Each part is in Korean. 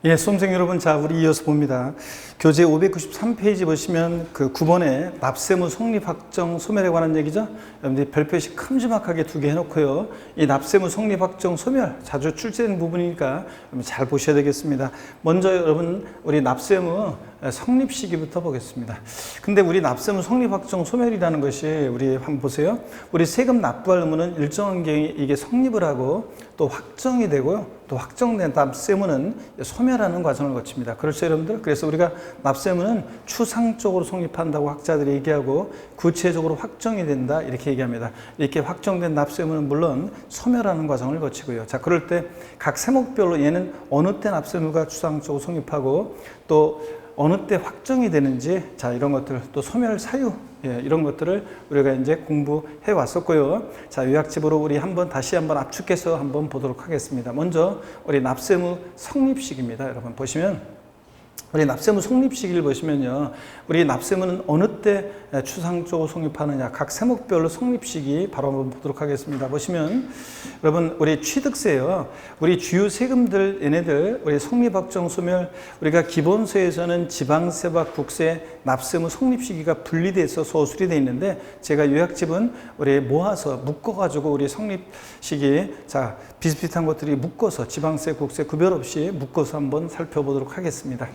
예, 수험생 여러분, 자, 우리 이어서 봅니다. 교재 593페이지 보시면 그 9번에 납세무 성립확정 소멸에 관한 얘기죠. 여러분들이 별표시 큼지막하게 두 개 해놓고요. 이 납세무 성립확정 소멸 자주 출제되는 부분이니까 잘 보셔야 되겠습니다. 먼저 여러분, 우리 납세무 성립 시기부터 보겠습니다. 근데 우리 납세무 성립확정 소멸이라는 것이 우리 한번 보세요. 우리 세금 납부할 의무는 일정한 경우에 이게 성립을 하고 또 확정이 되고요. 또 확정된 납세무는 소멸하는 과정을 거칩니다. 그렇죠, 여러분들? 그래서 우리가 납세무는 추상적으로 성립한다고 학자들이 얘기하고 구체적으로 확정이 된다 이렇게 얘기합니다. 이렇게 확정된 납세무는 물론 소멸하는 과정을 거치고요. 자, 그럴 때 각 세목별로 얘는 어느 때 납세무가 추상적으로 성립하고 또 어느 때 확정이 되는지, 자, 이런 것들, 또 소멸 사유, 예, 이런 것들을 우리가 이제 공부해 왔었고요. 자, 요약집으로 우리 다시 한번 압축해서 한번 보도록 하겠습니다. 먼저 우리 납세무 성립식입니다. 여러분 보시면 우리 납세무 성립시기를 보시면요, 우리 납세무는 어느 때 추상적으로 성립하느냐, 각 세목별로 성립시기 바로 한번 보도록 하겠습니다. 보시면 여러분, 우리 취득세요, 우리 주요 세금들 얘네들 우리 성립확정 소멸, 우리가 기본세에서는 지방세와 국세 납세무 성립시기가 분리돼서 소술이 되어 있는데, 제가 요약집은 우리 모아서 묶어가지고 우리 성립시기, 자, 비슷비슷한 것들이 묶어서 지방세, 국세 구별 없이 묶어서 한번 살펴보도록 하겠습니다.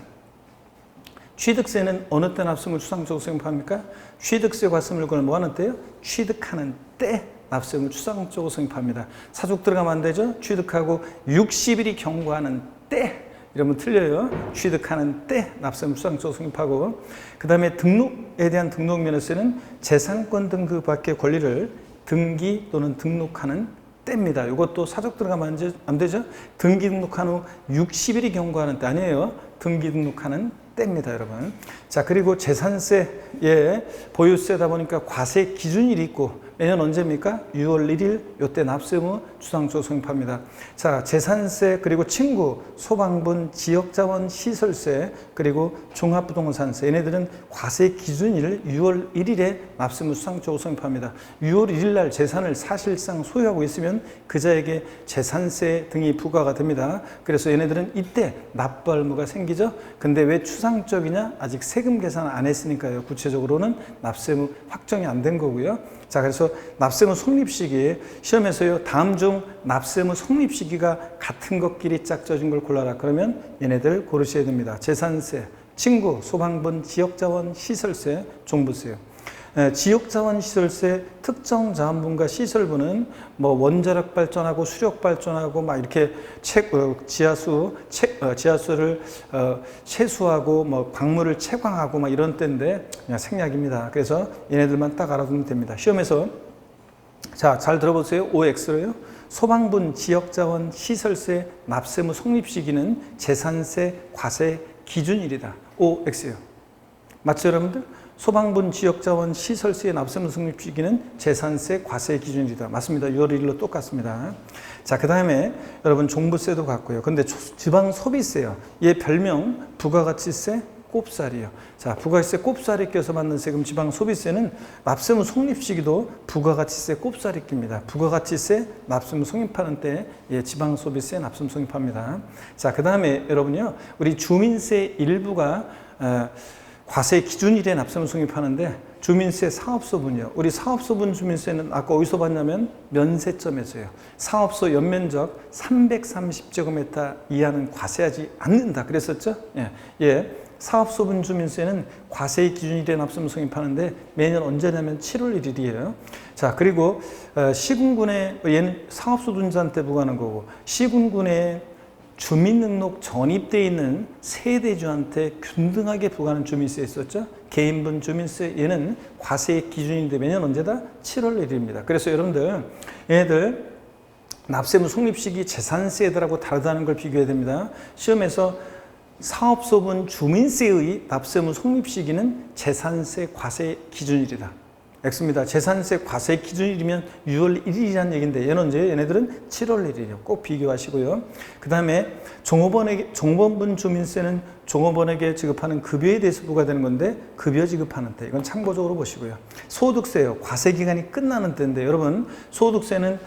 취득세는 어느 때 납세무를 추상적으로 성립합니까? 취득세 과세물건을 뭐 하는 때요? 취득하는 때 납세무를 추상적으로 성립합니다. 사족 들어가면 안 되죠? 취득하고 60일이 경과하는 때, 이러면 틀려요. 취득하는 때 납세무 추상적으로 성립하고, 그 다음에 등록에 대한 등록면허세는 재산권 등급 밖의 권리를 등기 또는 등록하는 때입니다. 이것도 사족 들어가면 안 되죠? 등기 등록한 후 60일이 경과하는 때 아니에요. 등기 등록하는 때입니다, 여러분. 자, 그리고 재산세에 보유세다 보니까 과세 기준일이 있고, 매년 언제입니까? 6월 1일, 요때 납세무 추상적으로 성립합니다. 자, 재산세, 그리고 친구, 소방분, 지역자원, 시설세, 그리고 종합부동산세, 얘네들은 과세 기준일 6월 1일에 납세무 추상적으로 성립합니다. 6월 1일 날 재산을 사실상 소유하고 있으면 그자에게 재산세 등이 부과가 됩니다. 그래서 얘네들은 이때 납부할 의무가 생기죠. 근데 왜 추상적이냐? 아직 세금 계산 안 했으니까요. 구체적으로는 납세무 확정이 안 된 거고요. 자, 그래서 납세무 성립시기 시험에서요, 다음 중 납세무 성립시기가 같은 것끼리 짝져진 걸 골라라. 그러면 얘네들 고르셔야 됩니다. 재산세, 친구, 소방분, 지역자원, 시설세, 종부세요. 지역자원 시설세, 특정 자원분과 시설분은 뭐 원자력 발전하고 수력 발전하고 막 이렇게 지하수를 채수하고 뭐 광물을 채광하고 막 이런 때인데 그냥 생략입니다. 그래서 얘네들만 딱 알아두면 됩니다. 시험에서, 자, 잘 들어보세요. OX로요. 소방분, 지역자원, 시설세, 납세무 성립시기는 재산세, 과세 기준일이다. OX요. 맞죠, 여러분들? 소방분, 지역자원, 시설세의 납세무 성립시기는 재산세, 과세 기준이다. 맞습니다. 6월 1일로 똑같습니다. 자, 그 다음에 여러분 종부세도 같고요. 근데 지방소비세요. 얘 별명 부가가치세, 꼽살이에요. 자, 부가가치세 꼽살이 껴서 받는 세금 지방소비세는 납세무 성립시기도 부가가치세 꼽살이 낍니다. 부가가치세 납세무 성립하는 때 예, 지방소비세 납세무 성립합니다. 자, 그 다음에 여러분요, 우리 주민세 일부가 과세 기준일에 납세무 성립하는데, 주민세 사업소분이요. 우리 사업소분 주민세는 아까 어디서 봤냐면 면세점에서요. 사업소 연면적 330제곱미터 이하는 과세하지 않는다 그랬었죠? 예. 예. 사업소분 주민세는 과세 기준일에 납세무 성립하는데 매년 언제냐면 7월 1일이에요. 자, 그리고 시군군에, 얘는 사업소분자한테 부과하는 거고, 시군군에 주민등록 전입되어 있는 세대주한테 균등하게 부과하는 주민세 있었죠? 개인분 주민세, 얘는 과세 기준인데 매년 언제다? 7월 1일입니다. 그래서 여러분들, 얘네들 납세무 성립시기 재산세들하고 다르다는 걸 비교해야 됩니다. 시험에서 사업소분 주민세의 납세무 성립시기는 재산세 과세 기준일이다. X입니다. 재산세 과세 기준일이면 6월 1일이라는 얘기인데 얘는 언제예요? 얘네들은 7월 1일이에요. 꼭 비교하시고요. 그 다음에 종업원 주민세는 종업원에게 지급하는 급여에 대해서 부과되는 건데 급여 지급하는 때, 이건 참고적으로 보시고요. 소득세요. 과세 기간이 끝나는 때인데 여러분, 소득세는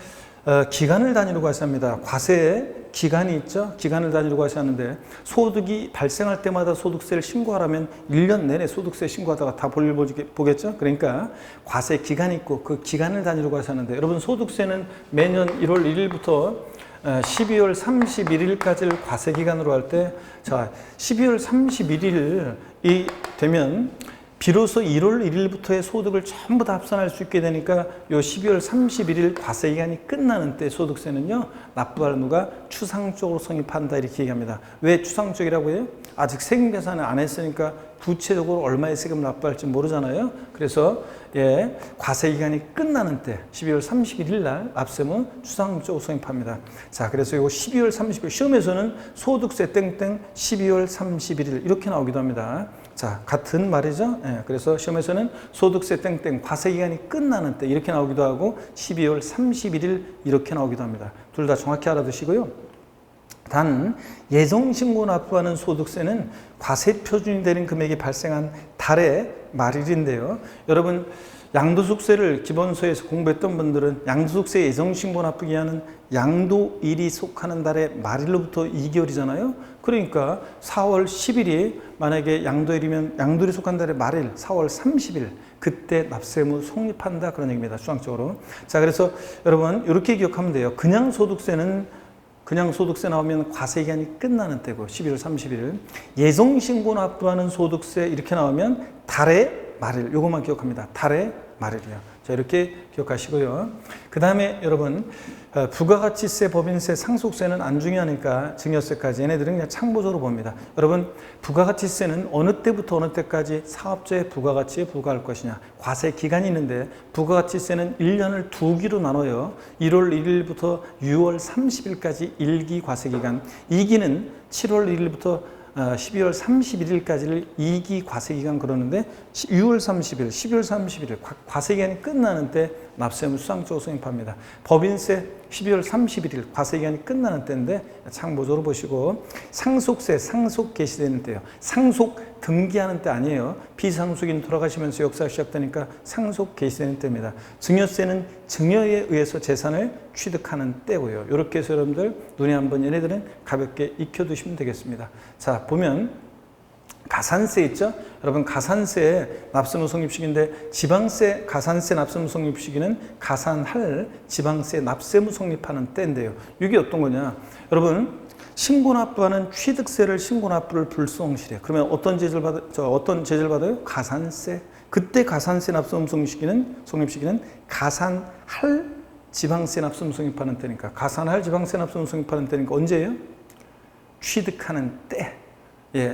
기간을 단위로 과세합니다. 과세에 기간이 있죠. 기간을 단위로 과세하는데 소득이 발생할 때마다 소득세를 신고하라면 1년 내내 소득세 신고하다가 다 볼일 보겠죠. 그러니까 과세 기간이 있고 그 기간을 단위로 과세하는데 여러분 소득세는 매년 1월 1일부터 12월 31일까지를 과세 기간으로 할 때 자 12월 31일이 되면 비로소 1월 1일부터의 소득을 전부 다 합산할 수 있게 되니까 요 12월 31일 과세 기간이 끝나는 때 소득세는요 납부할 의무가 추상적으로 성립한다 이렇게 얘기합니다. 왜 추상적이라고 해요? 아직 세금 계산을 안 했으니까 구체적으로 얼마의 세금을 납부할지 모르잖아요. 그래서 과세 기간이 끝나는 때 12월 31일 날 납세는 추상적으로 성립합니다. 자, 그래서 이거 12월 30일 시험에서는 소득세 땡땡 12월 31일 이렇게 나오기도 합니다. 자, 같은 말이죠. 그래서 시험에서는 소득세 땡땡 과세 기간이 끝나는 때 이렇게 나오기도 하고 12월 31일 이렇게 나오기도 합니다. 둘 다 정확히 알아두시고요. 단 예정신고 납부하는 소득세는 과세 표준이 되는 금액이 발생한 달의 말일인데요. 여러분 양도소득세를 기본서에서 공부했던 분들은 양도소득세 예정신고 납부 기한은 양도일이 속하는 달의 말일로부터 2개월이잖아요. 그러니까 4월 10일이 만약에 양도일이면 양도일이 속한 달의 말일 4월 30일 그때 납세 의무 성립한다 그런 얘기입니다. 추상적으로. 자, 그래서 여러분 이렇게 기억하면 돼요. 그냥 소득세 나오면 과세 기간이 끝나는 때고 12월 31일 예정신고 납부하는 소득세 이렇게 나오면 달의 말일 요것만 기억합니다. 달의 말일이요. 자, 이렇게 기억하시고요. 그 다음에 여러분 부가가치세, 법인세, 상속세는 안 중요하니까 증여세까지 얘네들은 그냥 참고적으로 봅니다. 여러분 부가가치세는 어느 때부터 어느 때까지 사업자의 부가가치에 부과할 것이냐 과세 기간이 있는데 부가가치세는 1년을 두 기로 나눠요. 1월 1일부터 6월 30일까지 1기 과세기간 2기는 7월 1일부터 12월 31일까지를 2기 과세기간 그러는데 6월 30일, 12월 31일 과세기간이 끝나는 때 납세 의무 수상적으로 성립합니다. 법인세 12월 31일 과세기간이 끝나는 때인데 참고적으로 보시고 상속세, 상속 개시되는 때요. 상속 등기하는 때 아니에요. 비상속인 돌아가시면서 역사가 시작되니까 상속 개시되는 때입니다. 증여세는 증여에 의해서 재산을 취득하는 때고요. 이렇게 해서 여러분들 눈에 한번 얘네들은 가볍게 익혀두시면 되겠습니다. 자, 보면 가산세 있죠? 여러분 가산세 납세의무 성립시기인데 지방세 가산세 납세의무 성립시기는 가산할 지방세 납세의무 성립하는 때인데요. 이게 어떤 거냐? 여러분 신고납부하는 취득세를 신고납부를 불성실해. 그러면 어떤 제재를 받아요? 가산세. 그때 가산세 납세의무 성립시기는 가산할 지방세 납세의무 성립하는 때니까 가산할 지방세 납세의무 성립하는 때니까 언제예요? 취득하는 때.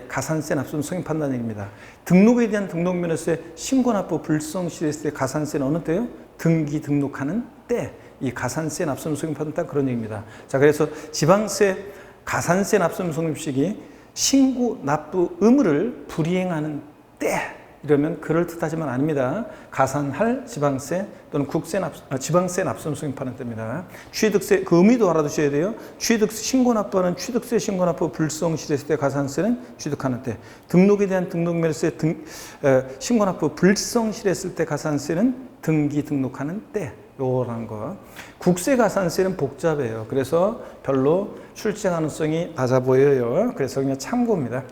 가산세 납세의무 성립한다는 얘기입니다. 등록에 대한 등록면허세 신고납부 불성실했을 때 가산세는 어느 때요? 등기 등록하는 때. 이 가산세 납세의무 성립한다 그런 얘기입니다. 자, 그래서 지방세 가산세 납세의무 성립시기 신고 납부 의무를 불이행하는 때 이러면 그럴듯하지만 아닙니다. 가산할 지방세 또는 지방세 납세의무 성립하는 때입니다. 취득세 그 의미도 알아두셔야 돼요. 취득세 신고 납부하는 취득세 신고 납부 불성실했을 때 가산세는 취득하는 때. 등록에 대한 등록면허세 신고 납부 불성실했을 때 가산세는 등기 등록하는 때. 요런 거. 국세 가산세는 복잡해요. 그래서 별로 출제 가능성이 낮아 보여요. 그래서 그냥 참고입니다.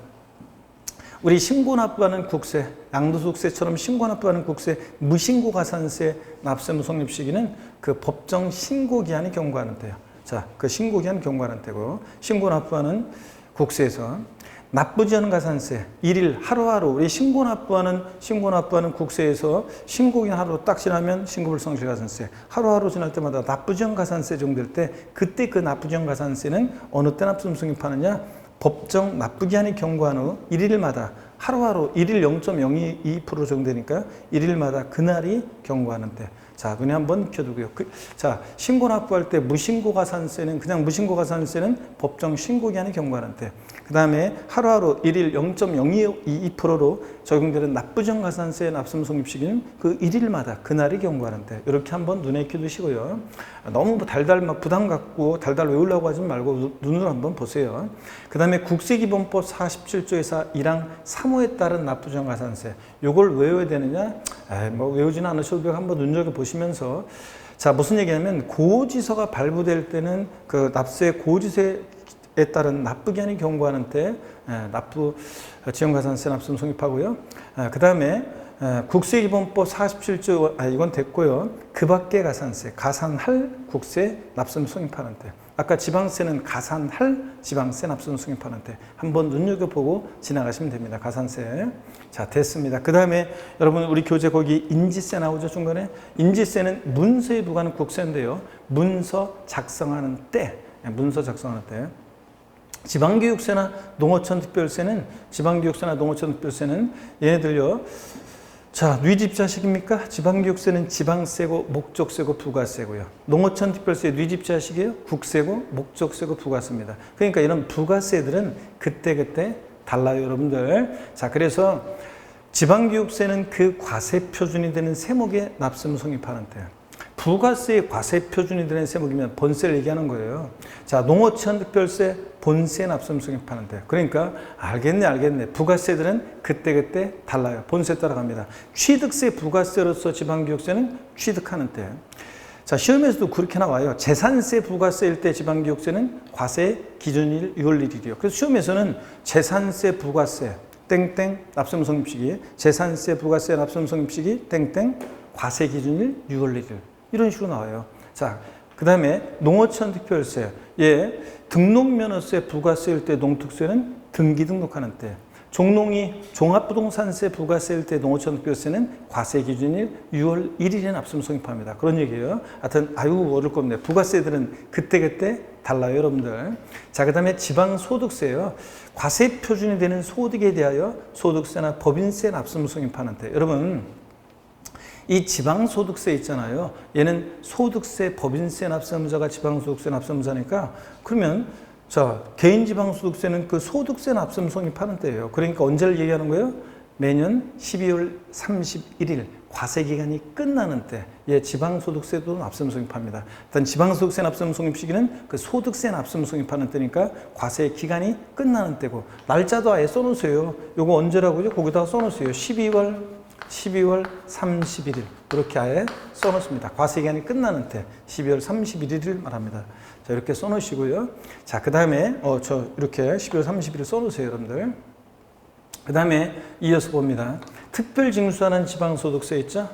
우리 신고납부하는 국세, 양도소득세처럼 신고납부하는 국세, 무신고가산세 납세의무 성립시기는 그 법정 신고기한이 경과하는 때요. 자, 그 신고기한 경과하는 때고 신고납부하는 국세에서 납부지 않은 가산세, 일일 하루하루 우리 신고납부하는 국세에서 신고기한 하루 딱 지나면 신고불성실 가산세, 하루하루 지날 때마다 납부지 않은 가산세 정도일 때 그때 그 납부지 않은 가산세는 어느 때 납세의무 성립하느냐? 법정 납부기한이 경과한 후 1일마다 하루하루 1일 0.02% 정도 되니까 1일마다 그날이 경과하는 때. 자, 눈에 한번 익혀두고요. 자, 신고납부할 때 무신고가산세는 그냥 무신고가산세는 법정 신고기한이 경과하는 때. 그 다음에 하루하루 1일 0.022%로 적용되는 납부정 가산세 납세의무 성립시기는 그 1일마다 그날이 경과하는 때. 이렇게 한번 눈에 익혀두시고요. 너무 달달 막 부담 갖고 달달 외우려고 하지 말고 눈으로 한번 보세요. 그 다음에 국세기본법 47조에서 1항 3호에 따른 납부정 가산세. 요걸 외워야 되느냐? 뭐 외우지는 않으셔도 한번 눈여겨보시면서 자, 무슨 얘기냐면 고지서가 발부될 때는 그 납세 고지서에 따른 납부기한이 경과하는 때 납부 지연가산세 납세금 성립하고요. 그 다음에 국세기본법 47조 이건 됐고요. 그 밖의 가산세, 가산할 국세 납세금 성립하는 때. 아까 지방세는 가산할 지방세 납세금 성립하는 때 한번 눈여겨보고 지나가시면 됩니다. 가산세. 자, 됐습니다. 그 다음에 여러분 우리 교재 거기 인지세 나오죠, 중간에. 인지세는 문서에 부과하는 국세인데요. 문서 작성하는 때, 문서 작성하는 때. 지방교육세나 농어촌특별세는 얘네들요. 자, 뉘집자식입니까? 지방교육세는 지방세고 목적세고 부가세고요. 농어촌특별세 뉘집자식이에요. 국세고 목적세고 부가세입니다. 그러니까 이런 부가세들은 그때그때 달라요, 여러분들. 자, 그래서 지방교육세는 그 과세 표준이 되는 세목에 납세금 성립하는 때. 부가세의 과세 표준이 되는 세목이면 본세를 얘기하는 거예요. 자, 농어촌특별세 본세 납세금 성립하는데, 그러니까 알겠네. 부가세들은 그때그때 달라요. 본세 따라갑니다. 취득세 부가세로서 지방교육세는 취득하는 때. 자, 시험에서도 그렇게 나와요. 재산세 부가세일 때 지방교육세는 과세 기준일 6월 1일이요. 그래서 시험에서는 재산세 부가세 땡땡 납세금 성립시기, 재산세 부가세 납세금 성립시기 땡땡 과세 기준일 6월 1일 이런 식으로 나와요. 자, 그 다음에 농어촌특별세, 등록면허세 부가세일 때 농특세는 등기 등록하는 때, 종농이 종합부동산세 부가세일 때 농어촌특별세는 과세 기준일 6월 1일에 납세금 성립합니다. 그런 얘기예요. 하여튼 어려울 겁니다. 부가세들은 그때그때 달라요, 여러분들. 자, 그 다음에 지방소득세요. 과세 표준이 되는 소득에 대하여 소득세나 법인세 납세금 성립하는 때. 여러분, 이 지방소득세 있잖아요. 얘는 소득세, 법인세 납세의무자가 지방소득세 납세의무자니까, 그러면 자, 개인지방소득세는 그 소득세 납세금 성립하는 때예요. 그러니까 언제를 얘기하는 거예요? 매년 12월 31일 과세기간이 끝나는 때, 지방소득세도 납세금 성립합니다. 일단 지방소득세 납세금 성립 시기는 그 소득세 납세금 성립하는 때니까 과세 기간이 끝나는 때고, 날짜도 아예 써놓으세요. 요거 언제라고요? 거기다가 써놓으세요. 12월 31일 이렇게 아예 써놓습니다. 과세기간이 끝나는 때 12월 31일을 말합니다. 자, 이렇게 써놓으시고요. 자, 그 다음에 이렇게 12월 31일 써놓으세요, 여러분들. 그 다음에 이어서 봅니다. 특별징수하는 지방소득세 있죠?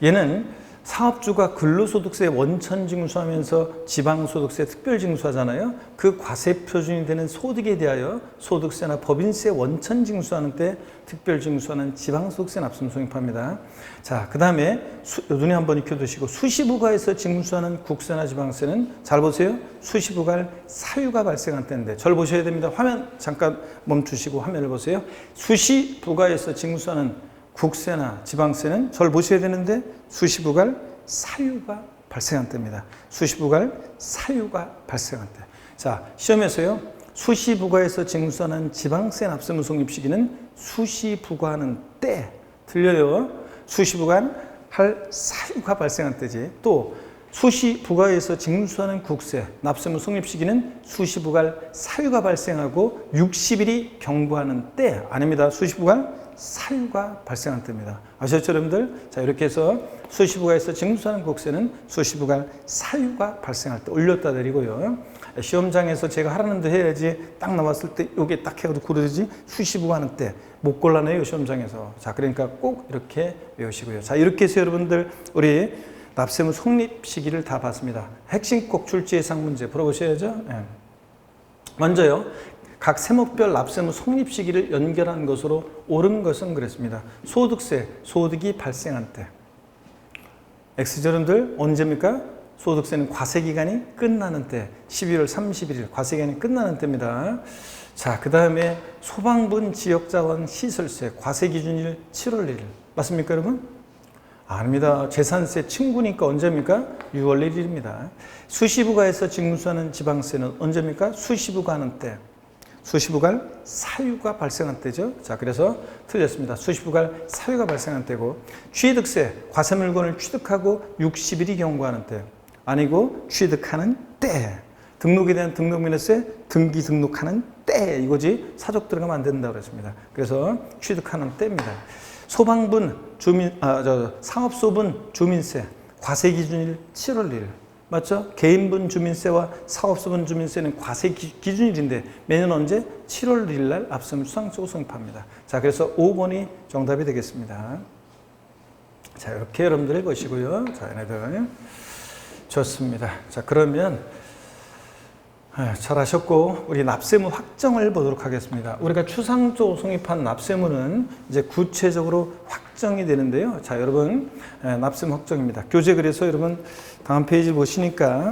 얘는 사업주가 근로소득세 원천징수하면서 지방소득세 특별징수하잖아요. 그 과세 표준이 되는 소득에 대하여 소득세나 법인세 원천징수하는 때 특별징수하는 지방소득세 납세금 성립합니다. 자, 그 다음에 눈에 한번 익혀두시고, 수시부가에서 징수하는 국세나 지방세는 잘 보세요. 수시부가 사유가 발생한 때인데, 절 보셔야 됩니다. 화면 잠깐 멈추시고 화면을 보세요. 수시부가에서 징수하는 국세나 지방세는 절 보셔야 되는데 수시부갈 사유가 발생한 때입니다. 수시부갈 사유가 발생한 때. 자, 시험에서요. 수시부가에서 징수하는 지방세 납세금 성립 시기는 수시부과하는 때. 틀려요. 수시부과할 사유가 발생한 때지. 또 수시부과에서 징수하는 국세 납세금 성립 시기는 수시부과할 사유가 발생하고 60일이 경과하는 때. 아닙니다. 수시부과할 사유가 발생한 때입니다. 아셨죠, 여러분들? 자, 이렇게 해서 수시부가에서 징수하는 국세는 수시부가 사유가 발생할 때 올렸다 내리고요. 시험장에서 제가 하라는 데 해야지 딱 나왔을 때 요게 딱 해가지고 고르지 수시부가 하는 때 못 골라내요, 시험장에서. 자, 그러니까 꼭 이렇게 외우시고요. 자, 이렇게 해서 여러분들 우리 납세금 성립 시기를 다 봤습니다. 핵심 꼭 출제 예상 문제 풀어보셔야죠. 먼저요. 각 세목별 납세금 성립 시기를 연결한 것으로 옳은 것은 그랬습니다. 소득세, 소득이 발생한 때. X절음들 언제입니까? 소득세는 과세기간이 끝나는 때, 12월 31일 과세기간이 끝나는 때입니다. 자, 그 다음에 소방분 지역자원 시설세, 과세기준일 7월 1일. 맞습니까, 여러분? 아닙니다. 재산세 친구니까 언제입니까? 6월 1일입니다. 수시부가에서 징수하는 지방세는 언제입니까? 수시부가 하는 때. 수시부갈 사유가 발생한 때죠. 자, 그래서 틀렸습니다. 수시부갈 사유가 발생한 때고, 취득세, 과세물건을 취득하고 60일이 경과하는 때. 아니고 취득하는 때. 등록에 대한 등록면허세, 등기 등록하는 때. 이거지 사적 들어가면 안 된다고 그랬습니다. 그래서 취득하는 때입니다. 소방분, 사업소분, 주민세, 과세 기준일 7월 1일. 맞죠? 개인분 주민세와 사업소분 주민세는 과세 기준일인데 매년 언제? 7월 1일 날 납세의무 추상적으로 성립합니다. 자, 그래서 5번이 정답이 되겠습니다. 자, 이렇게 여러분들 보시고요. 자, 얘네들. 좋습니다. 자, 그러면 잘하셨고 우리 납세의무 확정을 보도록 하겠습니다. 우리가 추상적으로 성립한 납세의무는 이제 구체적으로 확정이 되는데요. 자, 여러분 납세의무 확정입니다. 교재 그래서 여러분 다음 페이지 보시니까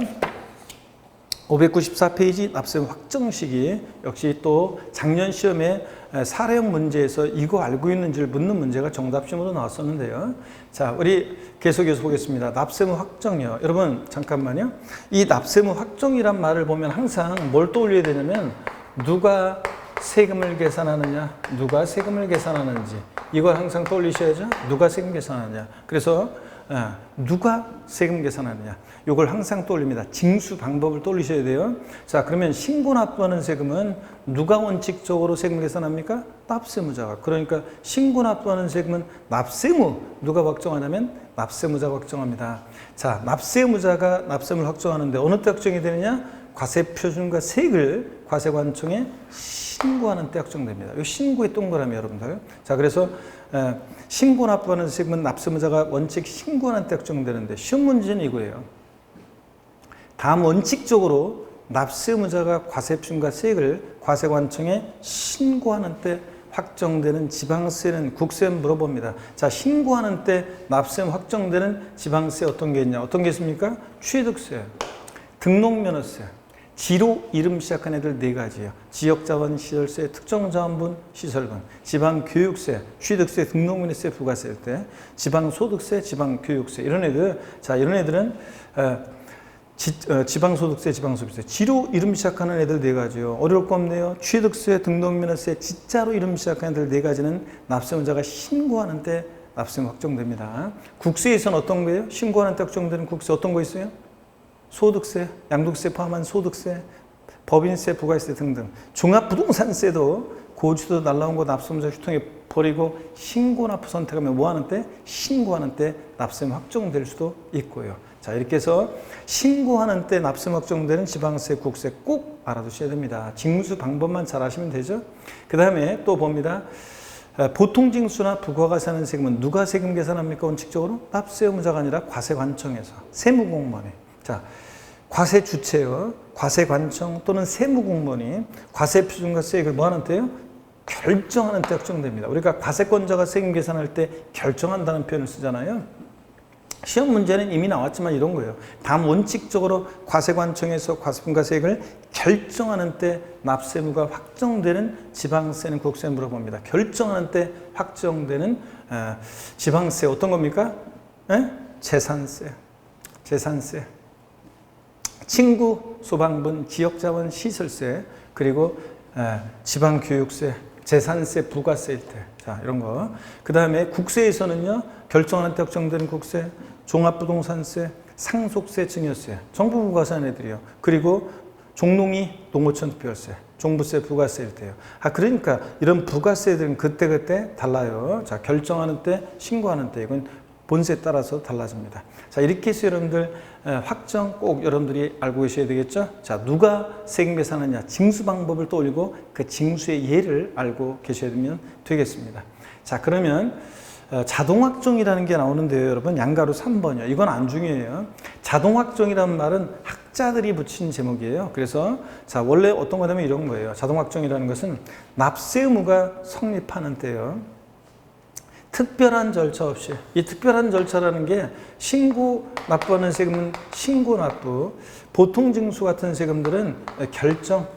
594페이지 납세의무 확정식이 역시 또 작년 시험에 사례형 문제에서 이거 알고 있는지를 묻는 문제가 정답심으로 나왔었는데요. 자, 우리 계속해서 보겠습니다. 납세의무 확정이요. 여러분 잠깐만요. 이 납세의무 확정이란 말을 보면 항상 뭘 떠올려야 되냐면 누가 세금을 계산하느냐, 누가 세금을 계산하는지 이걸 항상 떠올리셔야죠. 누가 세금 계산하느냐. 그래서 누가 세금 계산하느냐. 이걸 항상 떠올립니다. 징수 방법을 떠올리셔야 돼요. 자, 그러면 신고 납부하는 세금은 누가 원칙적으로 세금 계산합니까? 납세무자가. 그러니까 신고 납부하는 세금은 납세의무 누가 확정하냐면 납세무자가 확정합니다. 자, 납세무자가 납세의무를 확정하는데 어느 때 확정이 되느냐? 과세표준과 세액을 과세관청에 신고하는 때 확정됩니다. 이 신고의 동그라미 여러분들. 자, 그래서 신고 납부하는 세금은 납세무자가 원칙 신고하는 때 확정되는데 시험 문제는 이거예요. 다음 원칙적으로 납세무자가 과세표준과 세액을 과세관청에 신고하는 때 확정되는 지방세는 국세는 물어봅니다. 자, 신고하는 때 납세의무 확정되는 지방세 어떤 게 있냐? 어떤 게 있습니까? 취득세, 등록면허세, 지로 이름 시작한 애들 4가지예요. 지역자원시설세, 특정자원분, 시설분, 지방교육세, 취득세, 등록면허세, 부가세일 때, 지방소득세, 지방교육세 이런 애들. 자, 이런 애들은 지방소득세, 지방소비세, 지로 이름 시작하는 애들 4가지요. 어려울 거 없네요. 취득세, 등록면허세, 지자로 이름 시작하는 애들 4가지는 납세무자가 신고하는 때 납세의무 확정됩니다. 국세에서는 어떤 거예요? 신고하는 때 확정되는 국세 어떤 거 있어요? 소득세, 양도세 포함한 소득세, 법인세, 부가세 등등. 종합부동산세도 고지도 날라온 거 납세무자 휴통에 버리고 신고 납부 선택하면 뭐 하는 때? 신고하는 때 납세의무 확정될 수도 있고요. 자, 이렇게 해서 신고하는 때 납세의무 확정되는 지방세, 국세 꼭 알아두셔야 됩니다. 징수 방법만 잘 아시면 되죠. 그 다음에 또 봅니다. 보통징수나 부가가세하는 세금은 누가 세금 계산합니까? 원칙적으로 납세의무자가 아니라 과세관청에서 세무공무원이. 자, 과세 주체요, 과세관청 또는 세무공무원이 과세표준과 세액을 뭐 하는 때요? 결정하는 때 확정됩니다. 우리가 과세권자가 세금 계산할 때 결정한다는 표현을 쓰잖아요. 시험 문제는 이미 나왔지만 이런 거예요. 다음 원칙적으로 과세관청에서 과세분과 세액을 결정하는 때 납세의무가 확정되는 지방세는 국세 물어봅니다. 결정하는 때 확정되는 지방세 어떤 겁니까? 재산세, 재산세, 친구, 소방분, 지역자원, 시설세, 그리고 지방교육세, 재산세, 부가세일 때. 자, 이런 거. 그 다음에 국세에서는요, 결정하는 때 확정되는 국세, 종합부동산세, 상속세, 증여세, 정부 부가세하는 애들이요. 그리고 종농이 농어촌 특별세, 종부세, 부가세일 때요. 그러니까 이런 부가세들은 그때그때 달라요. 자, 결정하는 때, 신고하는 때, 이건 본세에 따라서 달라집니다. 자, 이렇게 해서 여러분들 확정 꼭 여러분들이 알고 계셔야 되겠죠? 자, 누가 세금 계산하느냐, 징수 방법을 떠올리고 그 징수의 예를 알고 계셔야 되겠습니다. 자, 그러면 자동확정이라는 게 나오는데요, 여러분. 양가로 3번이요. 이건 안 중요해요. 자동확정이라는 말은 학자들이 붙인 제목이에요. 그래서 자, 원래 어떤 거냐면 이런 거예요. 자동확정이라는 것은 납세의무가 성립하는 때요. 특별한 절차 없이, 이 특별한 절차라는 게 신고 납부하는 세금은 신고 납부, 보통징수 같은 세금들은 결정,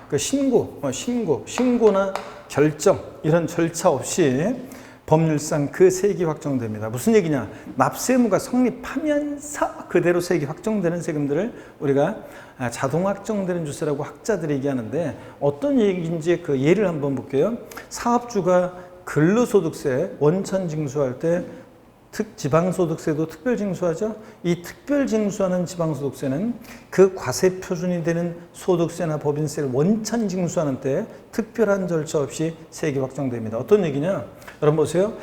그 신고나 결정 이런 절차 없이 법률상 그 세액이 확정됩니다. 무슨 얘기냐? 납세의무가 성립하면서 그대로 세액이 확정되는 세금들을 우리가 자동 확정되는 주세라고 학자들이 얘기하는데 어떤 얘기인지 그 예를 한번 볼게요. 사업주가 근로소득세 원천 징수할 때 지방소득세도 특별징수하죠. 이 특별징수하는 지방소득세는 그 과세 표준이 되는 소득세나 법인세를 원천 징수하는 때 특별한 절차 없이 세액이 확정됩니다. 어떤 얘기냐? 여러분 보세요.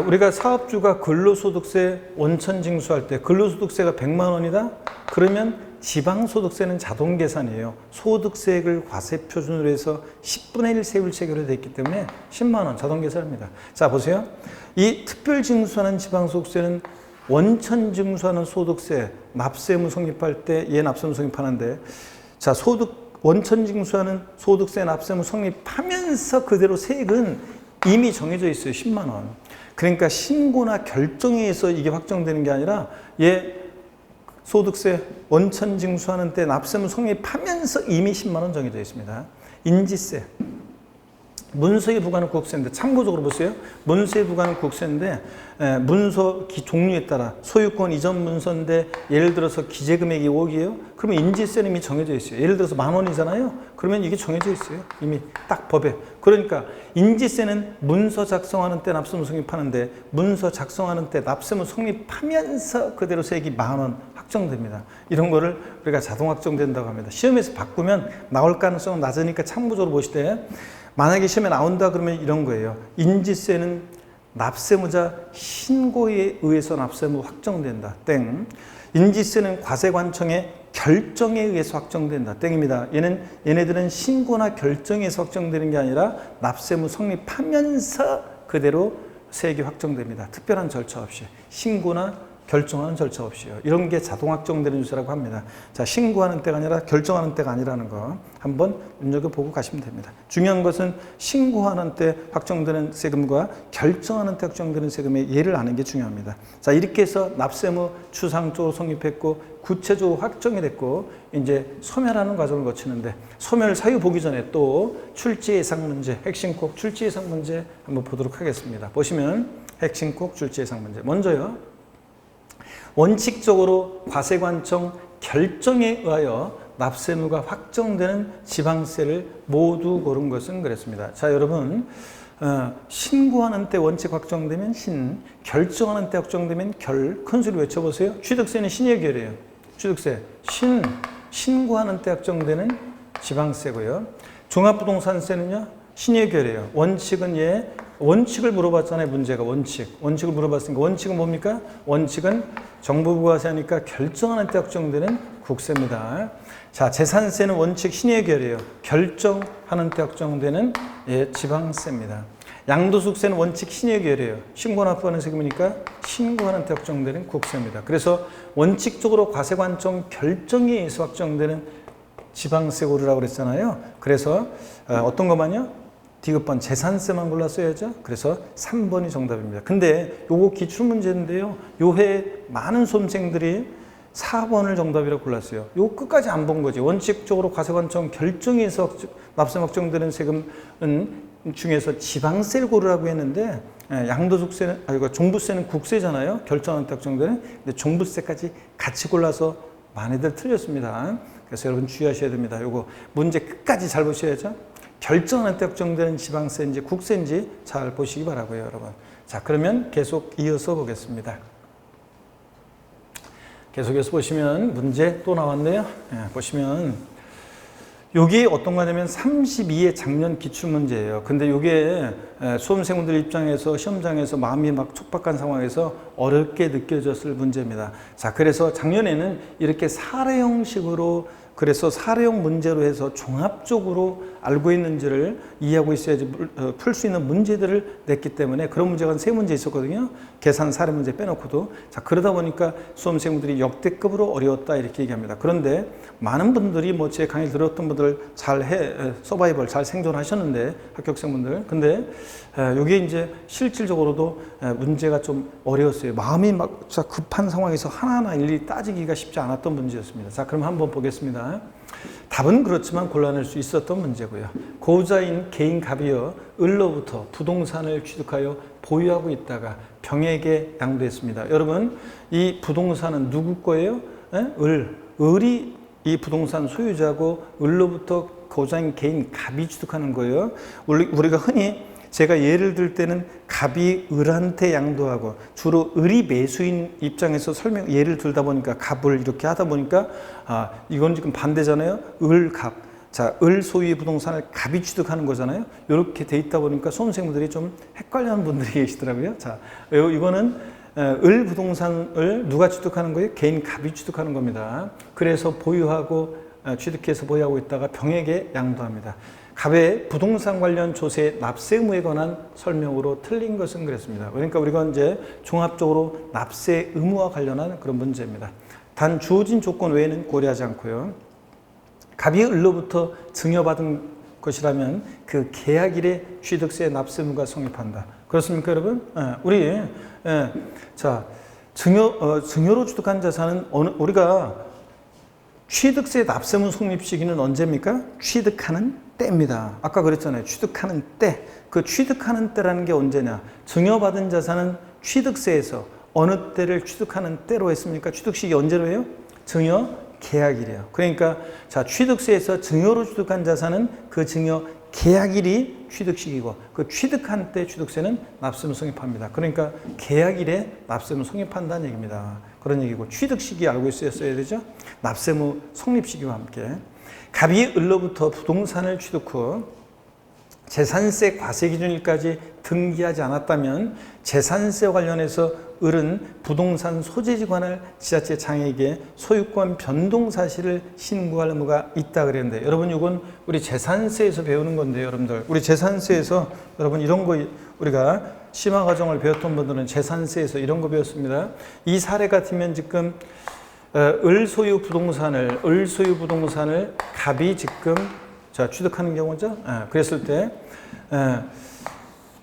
우리가 사업주가 근로소득세 원천 징수할 때 근로소득세가 100만 원이다? 그러면 지방소득세는 자동 계산이에요. 소득세액을 과세표준으로 해서 10분의 1 세율 체결이 됐기 때문에 10만 원 자동 계산입니다. 자, 보세요. 이 특별징수하는 지방소득세는 원천 징수하는 소득세, 납세무 성립할 때 얘 납세무 성립하는데, 자, 원천 징수하는 소득세, 납세무 성립하면서 그대로 세액은 이미 정해져 있어요. 10만 원. 그러니까 신고나 결정에 의해서 이게 확정되는 게 아니라 얘 소득세 원천 징수하는 때 납세무 성립하면서 이미 10만 원 정해져 있습니다. 인지세. 문서에 부과하는 국세인데 참고적으로 보세요. 문서에 부과하는 국세인데 문서 종류에 따라 소유권 이전 문서인데 예를 들어서 기재금액이 5억이에요. 그러면 인지세는 이미 정해져 있어요. 예를 들어서 10,000원이잖아요. 그러면 이게 정해져 있어요. 이미 딱 법에. 그러니까 인지세는 문서 작성하는 때 납세무 성립하는데 문서 작성하는 때 납세무 성립하면서 그대로 세액이 10,000원 확정됩니다. 이런 거를 우리가 자동 확정된다고 합니다. 시험에서 바꾸면 나올 가능성은 낮으니까 참고적으로 보시되, 만약에 시험에 나온다 그러면 이런 거예요. 인지세는 납세무자 신고에 의해서 납세무 확정된다. 땡. 인지세는 과세관청의 결정에 의해서 확정된다. 땡입니다. 얘네들은 신고나 결정에서 확정되는 게 아니라 납세무 성립하면서 그대로 세액이 확정됩니다. 특별한 절차 없이. 신고나 결정하는 절차 없이요. 이런 게 자동 확정되는 주세라고 합니다. 자, 신고하는 때가 아니라 결정하는 때가 아니라는 거 한번 눈여겨보고 가시면 됩니다. 중요한 것은 신고하는 때 확정되는 세금과 결정하는 때 확정되는 세금의 예를 아는 게 중요합니다. 자, 이렇게 해서 납세무 추상적으로 성립했고 구체적으로 확정이 됐고 이제 소멸하는 과정을 거치는데, 소멸 사유 보기 전에 또 출제 예상 문제, 핵심 꼭 출제 예상 문제 한번 보도록 하겠습니다. 보시면 핵심 꼭 출제 예상 문제. 먼저요. 원칙적으로 과세관청 결정에 의하여 납세무가 확정되는 지방세를 모두 고른 것은 그랬습니다. 자, 여러분, 신고하는 때 원칙 확정되면 신, 결정하는 때 확정되면 결. 큰 소리 외쳐보세요. 취득세는 신의 결이에요. 취득세 신고하는 때 확정되는 지방세고요. 종합부동산세는요 신의 결이에요. 원칙은 원칙을 물어봤잖아요. 문제가 원칙을 물어봤으니까 원칙은 뭡니까? 원칙은 정부부가세하니까 결정하는 때 확정되는 국세입니다. 자, 재산세는 원칙 신의 결이에요. 결정하는 때 확정되는 지방세입니다. 양도소득세는 원칙 신의 결이에요. 신고납부하는 세금이니까 신고하는 때 확정되는 국세입니다. 그래서 원칙적으로 과세관청 결정에 의해서 확정되는 지방세 고르라고 그랬잖아요. 그래서 어떤 것만요? 디귿번 재산세만 골랐어야죠. 그래서 3번이 정답입니다. 근데 요거 기출문제인데요. 요해 많은 수험생들이 4번을 정답이라고 골랐어요. 요거 끝까지 안 본 거지. 원칙적으로 과세관청 결정에서 납세 확정되는 세금은 중에서 지방세를 고르라고 했는데 양도소득세는 종부세는 국세잖아요. 결정하는 때 확정되는. 근데 종부세까지 같이 골라서 많이들 틀렸습니다. 그래서 여러분 주의하셔야 됩니다. 요거 문제 끝까지 잘 보셔야죠. 결정하는 때 확정되는 지방세인지 국세인지 잘 보시기 바라고요, 여러분. 자, 그러면 계속 이어서 보겠습니다. 계속해서 보시면 문제 또 나왔네요. 보시면 여기 어떤 거냐면 32의 작년 기출문제예요. 근데 이게 수험생분들 입장에서 시험장에서 마음이 막 촉박한 상황에서 어렵게 느껴졌을 문제입니다. 자, 그래서 작년에는 이렇게 사례 형식으로 그래서 사례형 문제로 해서 종합적으로 알고 있는지를 이해하고 있어야지 풀 수 있는 문제들을 냈기 때문에 그런 문제가 한 3문제 있었거든요. 계산 사례 문제 빼놓고도. 자, 그러다 보니까 수험생분들이 역대급으로 어려웠다 이렇게 얘기합니다. 그런데 많은 분들이 뭐 제 강의 들었던 분들 서바이벌 잘 생존하셨는데 합격생분들. 근데 이게 이제 실질적으로도 문제가 좀 어려웠어요. 마음이 막 급한 상황에서 하나하나 일일이 따지기가 쉽지 않았던 문제였습니다. 자, 그럼 한번 보겠습니다. 답은 그렇지만 곤란할 수 있었던 문제고요. 고자인 개인 갑이여 을로부터 부동산을 취득하여 보유하고 있다가 병에게 양도했습니다. 여러분, 이 부동산은 누구 거예요? 을이 이 부동산 소유자고 을로부터 고자인 개인 갑이 취득하는 거예요. 우리가 흔히 제가 예를 들 때는 갑이 을한테 양도하고 주로 을이 매수인 입장에서 예를 들다 보니까 갑을 이렇게 하다 보니까 이건 지금 반대잖아요. 을, 갑. 자, 을 소유의 부동산을 갑이 취득하는 거잖아요. 이렇게 돼 있다 보니까 수험생분들이 좀 헷갈려하는 분들이 계시더라고요. 자, 이거는 을 부동산을 누가 취득하는 거예요? 개인 갑이 취득하는 겁니다. 그래서 보유하고 취득해서 보유하고 있다가 병에게 양도합니다. 갑의 부동산 관련 조세 납세 의무에 관한 설명으로 틀린 것은 그랬습니다. 그러니까 우리가 이제 종합적으로 납세 의무와 관련한 그런 문제입니다. 단 주어진 조건 외에는 고려하지 않고요. 갑이 을로부터 증여받은 것이라면 그 계약일에 취득세 납세 의무가 성립한다. 그렇습니까, 여러분? 우리 자 증여로 취득한 자산은 우리가 취득세 납세 의무 성립 시기는 언제입니까? 취득하는 때입니다. 아까 그랬잖아요. 취득하는 때. 그 취득하는 때라는 게 언제냐? 증여받은 자산은 취득세에서 어느 때를 취득하는 때로 했습니까? 취득식이 언제로 해요? 증여 계약일이에요. 그러니까 자, 취득세에서 증여로 취득한 자산은 그 증여 계약일이 취득식이고 그 취득한 때 취득세는 납세의무 성립합니다. 그러니까 계약일에 납세의무 성립한다는 얘기입니다. 그런 얘기고 취득식이 알고 있어야 되죠. 납세의무 성립시기와 함께 갑이 을로부터 부동산을 취득 후 재산세 과세 기준일까지 등기하지 않았다면 재산세와 관련해서 을은 부동산 소재지 관할 지자체 장에게 소유권 변동 사실을 신고할 의무가 있다 그랬는데 여러분 이건 우리 재산세에서 배우는 건데요. 여러분들 우리 재산세에서 여러분 이런 거 우리가 심화 과정을 배웠던 분들은 재산세에서 이런 거 배웠습니다. 이 사례 같으면 지금 을 소유 부동산을 갑이 지금 자 취득하는 경우죠. 그랬을 때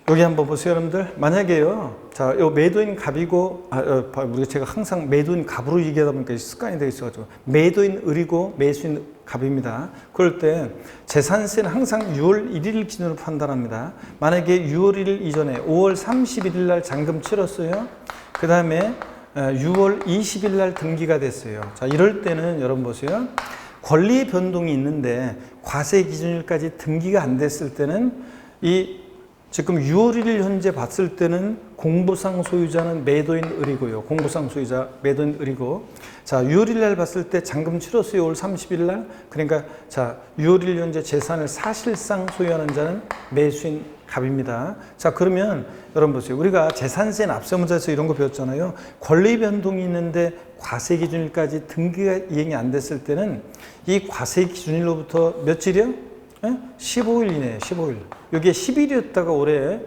여기 한번 보세요, 여러분들. 만약에요, 자, 요 매도인 갑이고, 우리가 제가 항상 매도인 갑으로 얘기하다 보니까 습관이 되어 있어가지고, 매도인 을이고, 매수인 갑입니다. 그럴 때 재산세는 항상 6월 1일 기준으로 판단합니다. 만약에 6월 1일 이전에 5월 31일 날 잔금 치렀어요. 그 다음에 6월 20일 날 등기가 됐어요. 자, 이럴 때는 여러분 보세요. 권리 변동이 있는데 과세 기준일까지 등기가 안 됐을 때는 지금 6월 1일 현재 봤을 때는 공부상 소유자는 매도인 을이고요. 공부상 소유자 매도인 을이고 자 6월 1일 날 봤을 때 잔금 치렀어요. 5월 30일 날. 그러니까 자 6월 1일 현재 재산을 사실상 소유하는 자는 매수인 갑입니다. 자 그러면 여러분 보세요. 우리가 재산세 납세의무자에서 이런 거 배웠잖아요. 권리 변동이 있는데 과세 기준일까지 등기가 이행이 안 됐을 때는 이 과세 기준일로부터 며칠이요? 15일 이내에 15일. 여기에 10일이었다가 올해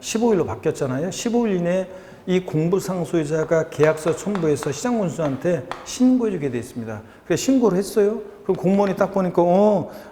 15일로 바뀌었잖아요. 15일 이내에 이 공부상 소유자가 계약서 첨부해서 시장군수한테 신고해주게 돼 있습니다. 그래서 신고를 했어요. 그럼 공무원이 딱 보니까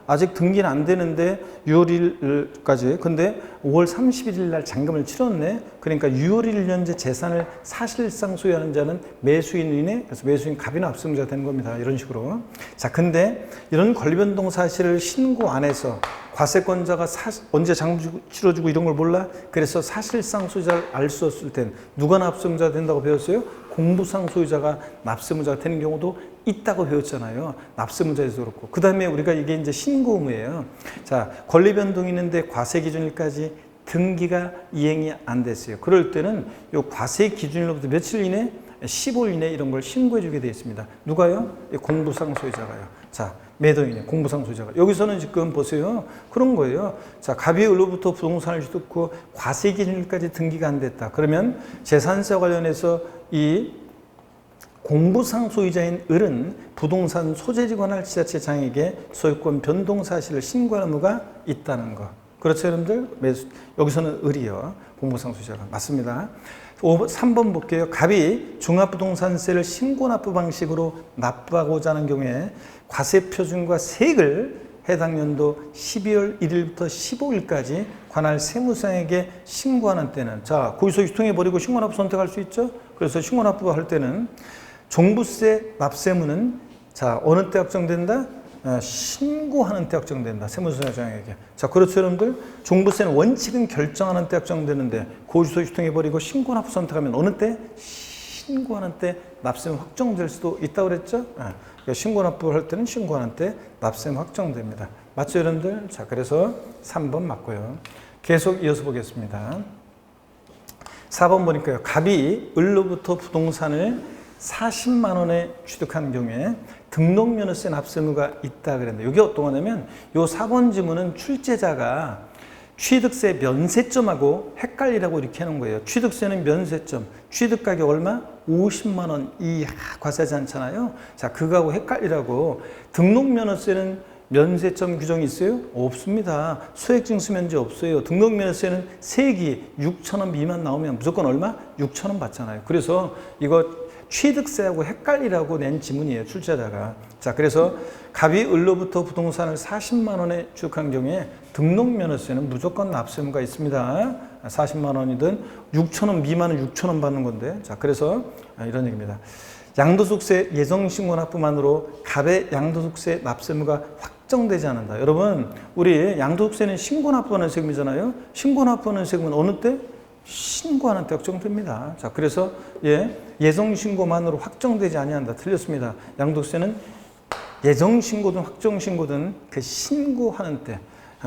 아직 등기는 안 되는데 6월 1일까지 근데 5월 31일 날 잔금을 치렀네. 그러니까 6월 1일 현재 재산을 사실상 소유하는 자는 매수인이네. 그래서 매수인 갑이나 압수증자가 되는 겁니다. 이런 식으로. 자, 근데 이런 권리변동 사실을 신고 안 해서 과세권자가 언제 잔금 치러주고 이런 걸 몰라? 그래서 사실상 소유자를 알 수 없을 땐 누가 납세의무자가 된다고 배웠어요? 공부상 소유자가 납세의무자가 되는 경우도 있다고 배웠잖아요. 납세의무자에서 그렇고. 그 다음에 우리가 이게 이제 신고 의무예요. 자, 권리 변동이 있는데 과세 기준일까지 등기가 이행이 안 됐어요. 그럴 때는 요 과세 기준일로부터 며칠 이내? 15일 이내 이런 걸 신고해 주게 되어 있습니다. 누가요? 공부상 소유자가요. 자, 매도인이 공부상 소유자가. 여기서는 지금 보세요. 그런 거예요. 자, 갑이 을로부터 부동산을 취득하고 과세 기준일까지 등기가 안 됐다. 그러면 재산세와 관련해서 이 공부상 소유자인 을은 부동산 소재지 관할 지자체 장에게 소유권 변동 사실을 신고할 의무가 있다는 거. 그렇죠, 여러분들? 여기서는 을이요. 공부상 소유자가. 맞습니다. 3번 볼게요. 갑이 종합부동산세를 신고납부 방식으로 납부하고자 하는 경우에 과세표준과 세액을 해당 연도 12월 1일부터 15일까지 관할 세무서에게 신고하는 때는 자, 고의소 유통해버리고 신고납부 선택할 수 있죠? 그래서 신고납부 할 때는 종부세 납세무는 자, 어느 때 확정된다? 신고하는 때 확정된다. 세무서장에게. 자, 그렇죠, 여러분들? 종부세는 원칙은 결정하는 때 확정되는데 고의소 유통해버리고 신고납부 선택하면 어느 때? 신고하는 때 납세무 확정될 수도 있다고 그랬죠? 그러니까 신고납부 할 때는 신고하는 때 납세무 확정됩니다. 맞죠, 여러분들? 자, 그래서 3번 맞고요. 계속 이어서 보겠습니다. 4번 보니까요. 갑이 을로부터 부동산을 40만 원에 취득한 경우에 등록면허세 납세무가 있다 그랬는데 이게 어떤 거냐면 요 4번 지문은 출제자가 취득세 면세점하고 헷갈리라고 이렇게 해놓은 거예요. 취득세는 면세점, 취득가격 얼마? 50만 원 이하 과세하지 않잖아요. 자, 그거하고 헷갈리라고. 등록면허세는 면세점 규정이 있어요? 없습니다. 소액징수면제 없어요. 등록면허세는 세기 6천 원 미만 나오면 무조건 얼마? 6천 원 받잖아요. 그래서 이거 취득세하고 헷갈리라고 낸 지문이에요, 출제자가. 자, 그래서 갑이 을로부터 부동산을 40만 원에 취득한 경우에 등록면허세는 무조건 납세무가 있습니다. 40만 원이든 6천 원 미만은 6천 원 받는 건데. 자, 그래서 이런 얘기입니다. 양도소득세 예정신고 납부만으로 갑의 양도소득세 납세무가 확정되지 않는다. 여러분, 우리 양도소득세는 신고 납부하는 세금이잖아요. 신고 납부하는 세금은 어느 때? 신고하는 때 확정됩니다. 자, 그래서 예정신고만으로 확정되지 아니한다. 틀렸습니다. 양도세는 예정신고든 확정신고든 그 신고하는 때.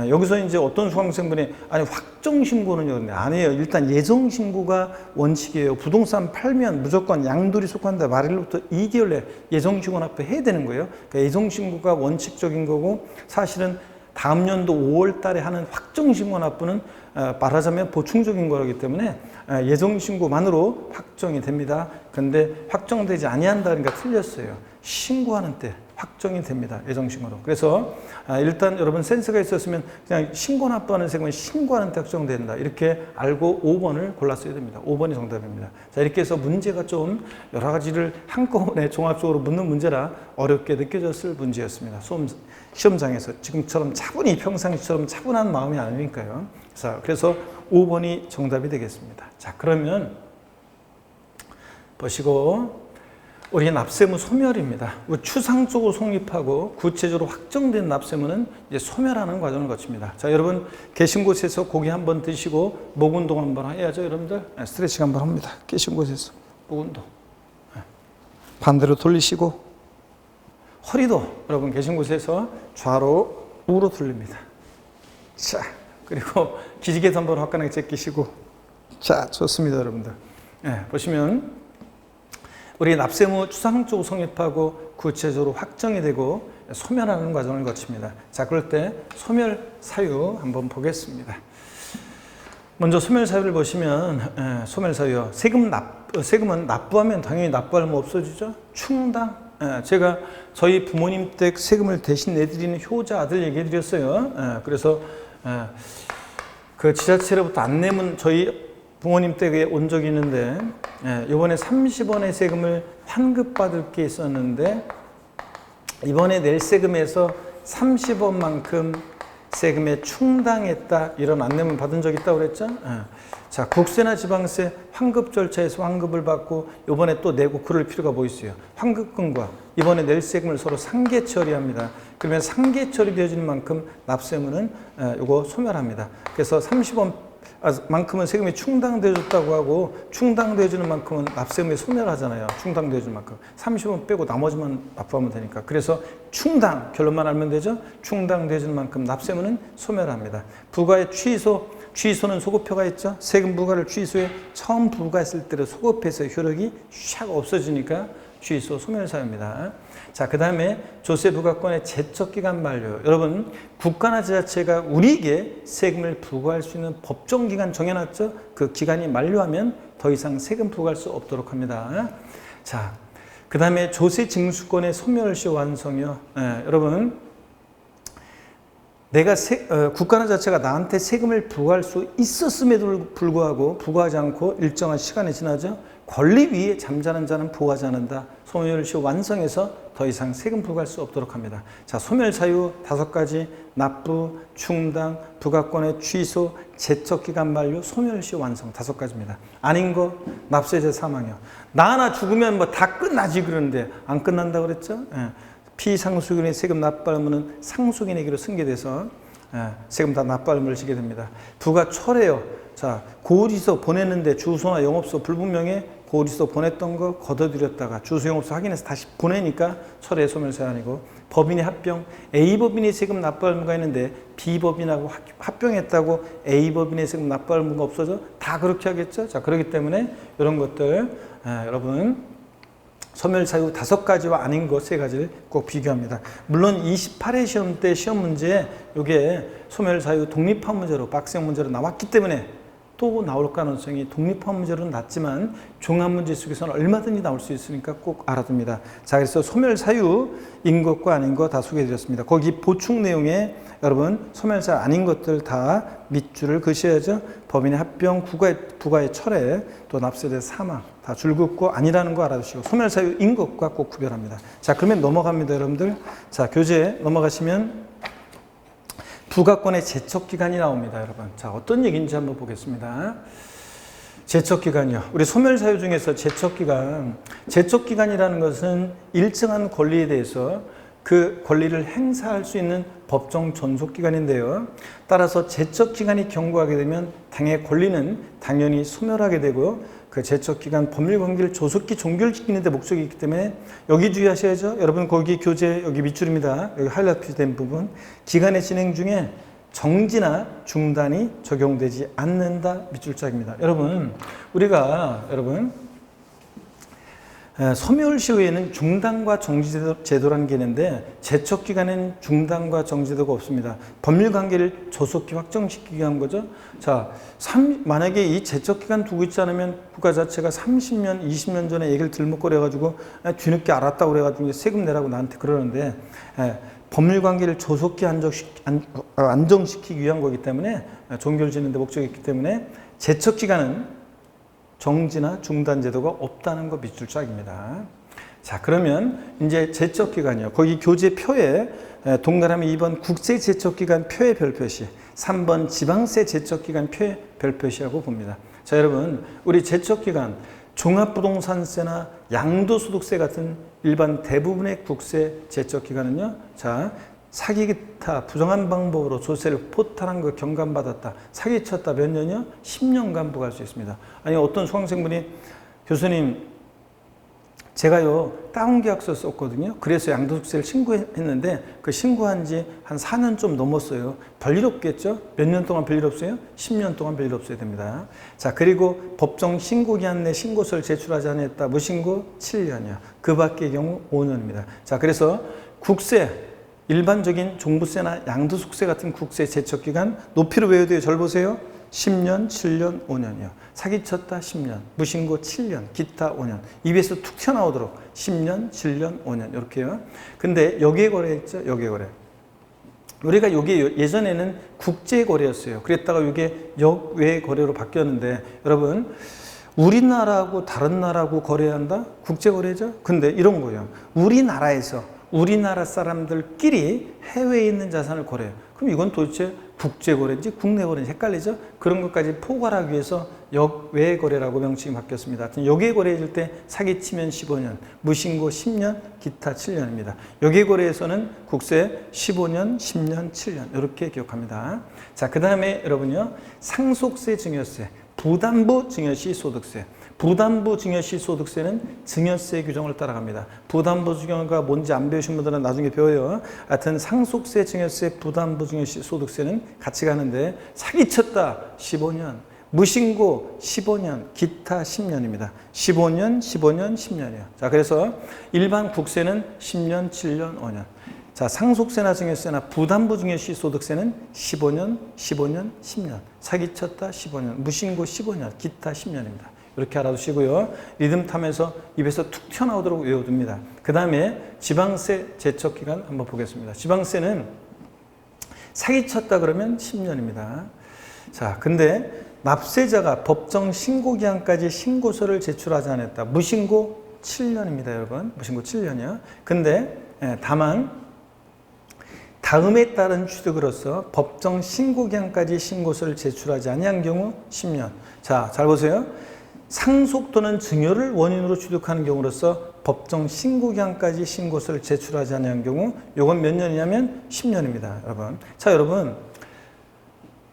여기서 이제 어떤 수강생분이 아니 확정신고는요. 근데 아니에요. 일단 예정신고가 원칙이에요. 부동산 팔면 무조건 양도리 속한다. 말일로부터 2개월 내 예정신고 납부해야 되는 거예요. 그러니까 예정신고가 원칙적인 거고 사실은 다음 연도 5월 달에 하는 확정신고 납부는 말하자면 보충적인 거기 때문에 예정신고만으로 확정이 됩니다. 근데 확정되지 아니한다 그러니까 틀렸어요. 신고하는 때 확정이 됩니다. 예정신고로. 그래서 일단 여러분 센스가 있었으면 그냥 신고 납부하는 세금은 신고하는 때 확정된다. 이렇게 알고 5번을 골랐어야 됩니다. 5번이 정답입니다. 자, 이렇게 해서 문제가 좀 여러 가지를 한꺼번에 종합적으로 묻는 문제라 어렵게 느껴졌을 문제였습니다. 시험장에서 지금처럼 차분히 평상시처럼 차분한 마음이 아니니까요. 자, 그래서 5번이 정답이 되겠습니다. 자, 그러면 보시고 우리 납세무 소멸입니다. 추상적으로 성립하고 구체적으로 확정된 납세무는 이제 소멸하는 과정을 거칩니다. 자, 여러분 계신 곳에서 고기 한번 드시고 목 운동 한번 해야죠, 여러분들. 스트레칭 한번 합니다. 계신 곳에서 목 운동. 반대로 돌리시고 허리도 여러분 계신 곳에서 좌로 우로 돌립니다. 자, 그리고 기지개도 한번 화끈하게 제끼시고. 자, 좋습니다, 여러분들. 보시면 우리 납세무 추상적으로 성립하고 구체적으로 확정이 되고 소멸하는 과정을 거칩니다. 자, 그럴 때 소멸 사유 한번 보겠습니다. 먼저 소멸 사유를 보시면 소멸 사유요. 세금은 납부하면 당연히 납부할 뭐 없어지죠. 충당. 제가 저희 부모님 댁 세금을 대신 내드리는 효자 아들 얘기해 드렸어요. 그래서 그 지자체로부터 안 내면 저희 부모님 댁에 온 적이 있는데 이번에 30원의 세금을 환급받을 게 있었는데 이번에 낼 세금에서 30원만큼 세금에 충당했다 이런 안내문 받은 적 있다고 그랬죠. 자, 국세나 지방세 환급 절차에서 환급을 받고 이번에 또 내고 그럴 필요가 뭐 있어요. 환급금과 이번에 낼 세금을 서로 상계 처리합니다. 그러면 상계 처리되어지는 만큼 납세무는 이거 소멸합니다. 그래서 30원 만큼은 세금이 충당되어졌다고 하고 충당되어지는 만큼은 납세금이 소멸하잖아요. 충당되어지는 만큼 30원 빼고 나머지만 납부하면 되니까. 그래서 충당 결론만 알면 되죠. 충당되어지는 만큼 납세금은 소멸합니다. 부과의 취소는 소급표가 있죠. 세금 부과를 취소해 처음 부과했을 때로 소급해서 효력이 샥 없어지니까 취소 소멸 사유입니다. 자, 그 다음에 조세 부과권의 제척기간 만료. 여러분, 국가나 지자체가 우리에게 세금을 부과할 수 있는 법정기간 정해놨죠? 그 기간이 만료하면 더 이상 세금 부과할 수 없도록 합니다. 자, 그 다음에 조세 징수권의 소멸시 완성이요. 여러분, 내가 국가나 자체가 나한테 세금을 부과할 수 있었음에도 불구하고 부과하지 않고 일정한 시간이 지나죠. 권리 위에 잠자는 자는 부과하지 않는다. 소멸시 완성해서 더 이상 세금 부과할 수 없도록 합니다. 자, 소멸 사유 5가지: 납부, 충당, 부과권의 취소, 제척기간 만료, 소멸시 완성 5가지입니다. 아닌 거 납세자 사망이요. 나 하나 죽으면 뭐 다 끝나지 그러는데 안 끝난다고 그랬죠? 피상속인의 세금 납부할 의무는 상속인에게로 승계돼서 세금 다 납부할 의무를 지게 됩니다. 부가 철회요. 자, 고지서 보냈는데 주소나 영업소 불분명해 고지서 보냈던 거 걷어들였다가 주소 영업소 확인해서 다시 보내니까 철회 소멸세 아니고, 법인의 합병, A법인이 세금 납부할 의무가 있는데 B법인하고 합병했다고 A법인의 세금 납부할 의무가 없어져? 다 그렇게 하겠죠? 자, 그렇기 때문에 이런 것들 여러분 소멸 사유 5가지와 아닌 것 3가지를 꼭 비교합니다. 물론 28회 시험 때 시험 문제에 이게 소멸 사유 독립화 문제로 박스형 문제로 나왔기 때문에 또 나올 가능성이 독립화 문제로는 낮지만 종합 문제 속에서는 얼마든지 나올 수 있으니까 꼭 알아둡니다. 자, 그래서 소멸 사유인 것과 아닌 것 다 소개해드렸습니다. 거기 보충 내용에 여러분 소멸 사유 아닌 것들 다 밑줄을 그으셔야죠. 법인의 합병, 부가의 철회, 또 납세대 사망 다 줄긋고 아니라는 거 알아두시고 소멸 사유인 것과 꼭 구별합니다. 자, 그러면 넘어갑니다, 여러분들. 자, 교재 넘어가시면 부가권의 제척기간이 나옵니다, 여러분. 자, 어떤 얘기인지 한번 보겠습니다. 제척기간이요. 우리 소멸사유 중에서 제척기간이라는 것은 일정한 권리에 대해서 그 권리를 행사할 수 있는 법정 존속기간인데요. 따라서 제척기간이 경과하게 되면 당의 권리는 당연히 소멸하게 되고 그 제척기간 법률관계를 조속히 종결시키는 데 목적이 있기 때문에 여기 주의하셔야죠. 여러분 거기 교재 여기 밑줄입니다. 여기 하이라이트 된 부분. 기간의 진행 중에 정지나 중단이 적용되지 않는다 밑줄짝입니다. 여러분 우리가 소멸 시효에는 중단과 정지제도라는 게 있는데 제척기간에는 중단과 정지제도가 없습니다. 법률관계를 조속히 확정시키기 위한 거죠. 자, 만약에 이 제척기간 두고 있지 않으면 국가 자체가 30년, 20년 전에 얘기를 들먹거려가지고 뒤늦게 알았다고 그래가지고 세금 내라고 나한테 그러는데 법률관계를 조속히 안정시키기 위한 거기 때문에 종결짓는 데 목적이 있기 때문에 제척기간은 정지나 중단 제도가 없다는 거 밑줄 짝입니다. 자, 그러면 이제 제척기간이요. 거기 교재 표에 동그라미 2번 국세 제척기간 표에 별표시, 3번 지방세 제척기간 표에 별표시하고 봅니다. 자, 여러분 우리 제척기간 종합부동산세나 양도소득세 같은 일반 대부분의 국세 제척기간은요. 자, 사기 기타 부정한 방법으로 조세를 포탈한 거 경감받았다. 사기쳤다 몇 년이요? 10년간 부과할 수 있습니다. 아니 어떤 수강생분이 교수님 제가요 다운계약서 썼거든요. 그래서 양도소득세를 신고했는데 그 신고한 지 한 4년 좀 넘었어요. 별일 없겠죠? 몇 년 동안 별일 없어요? 10년 동안 별일 없어야 됩니다. 자, 그리고 법정 신고기한 내 신고서를 제출하지 않았다. 무신고 7년이요. 그 밖의 경우 5년입니다. 자, 그래서 국세 일반적인 종부세나 양도소득세 같은 국세 제척기간 높이로 외워야 돼요. 절 보세요. 10년, 7년, 5년이요. 사기쳤다 10년, 무신고 7년, 기타 5년. 입에서 툭 튀어나오도록 10년, 7년, 5년 이렇게요. 근데 여기거래 있죠? 여기거래. 우리가 이게 예전에는 국제거래였어요. 그랬다가 이게 역외거래로 바뀌었는데 여러분 우리나라하고 다른 나라하고 거래한다? 국제거래죠? 근데 이런 거예요. 우리나라 사람들끼리 해외에 있는 자산을 거래해요. 그럼 이건 도대체 국제거래인지 국내거래인지 헷갈리죠? 그런 것까지 포괄하기 위해서 역외거래라고 명칭이 바뀌었습니다. 하여튼 역외거래일 때 사기치면 15년, 무신고 10년, 기타 7년입니다. 역외거래에서는 국세 15년, 10년, 7년 이렇게 기억합니다. 자, 그 다음에 여러분요. 상속세, 증여세, 부담부 증여시 소득세. 부담부 증여시 소득세는 증여세 규정을 따라갑니다. 부담부 증여가 뭔지 안 배우신 분들은 나중에 배워요. 하여튼 상속세, 증여세, 부담부 증여시 소득세는 같이 가는데 사기쳤다 15년, 무신고 15년, 기타 10년입니다. 15년, 15년, 10년이에요. 자, 그래서 일반 국세는 10년, 7년, 5년. 자, 상속세나 증여세나 부담부 증여시 소득세는 15년, 15년, 10년. 사기쳤다 15년, 무신고 15년, 기타 10년입니다. 이렇게 알아두시고요. 리듬 타면서 입에서 툭 튀어나오도록 외워둡니다. 그 다음에 지방세 제척기간 한번 보겠습니다. 지방세는 사기쳤다 그러면 10년입니다. 자, 근데 납세자가 법정 신고기한까지 신고서를 제출하지 않았다. 무신고 7년입니다, 여러분. 무신고 7년이요. 근데 다만 다음에 따른 취득으로서 법정 신고기한까지 신고서를 제출하지 아니한 경우 10년. 자, 잘 보세요. 상속 또는 증여를 원인으로 취득하는 경우로서 법정 신고기한까지 신고서를 제출하지 않은 경우 요건 몇 년이냐면 10년입니다. 여러분. 자, 여러분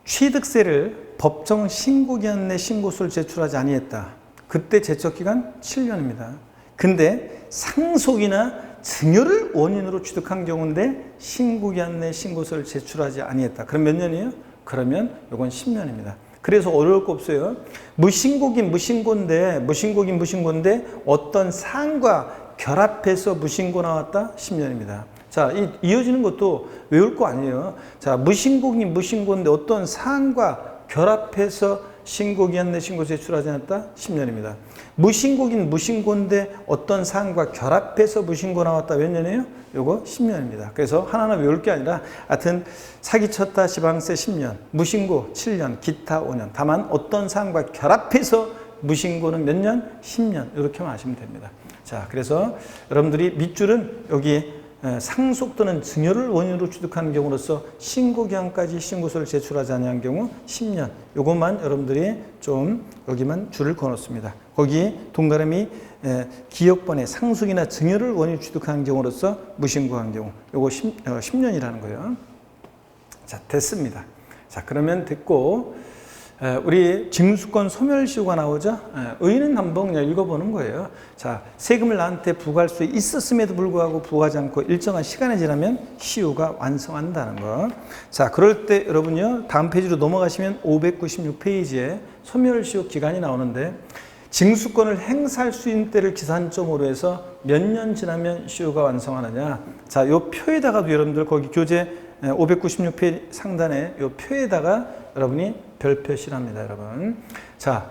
취득세를 법정 신고기한 내 신고서를 제출하지 아니했다. 그때 제척기간 7년입니다. 근데 상속이나 증여를 원인으로 취득한 경우인데 신고기한 내 신고서를 제출하지 아니했다. 그럼 몇 년이에요? 그러면 요건 10년입니다. 그래서 어려울 거 없어요. 무신고긴 무신고인데 어떤 사항과 결합해서 무신고 나왔다 10년입니다. 자, 이어지는 것도 외울 거 아니에요. 자, 무신고긴 무신고인데 어떤 사항과 결합해서 신고기한 내 신고 제출하지 않았다 10년입니다. 무신고긴 무신고인데 어떤 사항과 결합해서 무신고 나왔다 몇 년이에요? 요거 10년입니다. 그래서 하나하나 외울 게 아니라 하여튼 사기쳤다 지방세 10년, 무신고 7년, 기타 5년. 다만 어떤 사항과 결합해서 무신고는 몇 년? 10년. 이렇게만 아시면 됩니다. 자, 그래서 여러분들이 밑줄은 여기 상속 또는 증여를 원인으로 취득하는 경우로서 신고기한까지 신고서를 제출하지 않은 경우 10년. 요것만 여러분들이 좀 여기만 줄을 그어놓습니다. 거기 동그라미 기억번에 상속이나 증여를 원인으로 취득하는 경우로서 무신고한 경우 요거 10년이라는 거예요. 자, 됐습니다. 자, 그러면 됐고 우리 징수권 소멸시효가 나오죠. 의의는 한번 그냥 읽어보는 거예요. 자, 세금을 나한테 부과할 수 있었음에도 불구하고 부과하지 않고 일정한 시간이 지나면 시효가 완성한다는 거. 자, 그럴 때 여러분요, 다음 페이지로 넘어가시면 596페이지에 소멸시효 기간이 나오는데 징수권을 행사할 수 있는 때를 기산점으로 해서 몇 년 지나면 시효가 완성하느냐. 자, 요 표에다가도 여러분들 거기 교재 596페이지 상단에 요 표에다가 여러분이 별표시랍니다, 여러분. 자,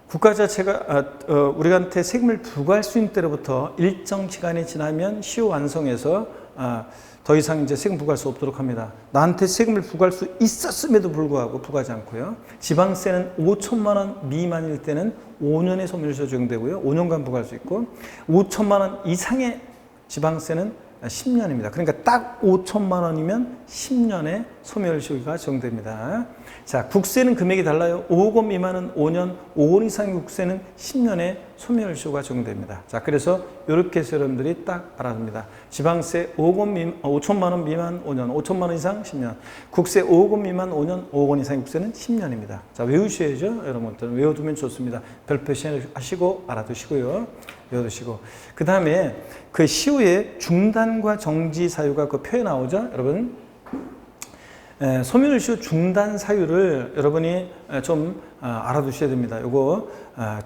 국가 자체가 우리한테 세금을 부과할 수 있는 때로부터 일정 기간이 지나면 시효 완성해서 더 이상 이제 세금 부과할 수 없도록 합니다. 나한테 세금을 부과할 수 있었음에도 불구하고 부과하지 않고요. 지방세는 5천만 원 미만일 때는 5년의 소멸시효 적용되고요. 5년간 부과할 수 있고 5천만 원 이상의 지방세는 10년입니다. 그러니까 딱 5천만 원이면 10년의 소멸시효가 적용됩니다. 자, 국세는 금액이 달라요. 5억 원 미만은 5년, 5억 원 이상의 국세는 10년의 소멸시효가 적용됩니다. 자, 그래서 이렇게 해서 여러분들이 딱 알아둡니다. 지방세 5천만 원 미만 5년, 5천만 원 이상 10년. 국세 5억 원 미만 5년, 5억 원 이상의 국세는 10년입니다. 자, 외우셔야죠. 여러분들 외워두면 좋습니다. 별표시하시고 알아두시고요. 외워두시고. 그 다음에 그 시효의 중단과 정지 사유가 그 표에 나오죠. 여러분. 소멸시효 중단 사유를 여러분이 좀 알아두셔야 됩니다. 요거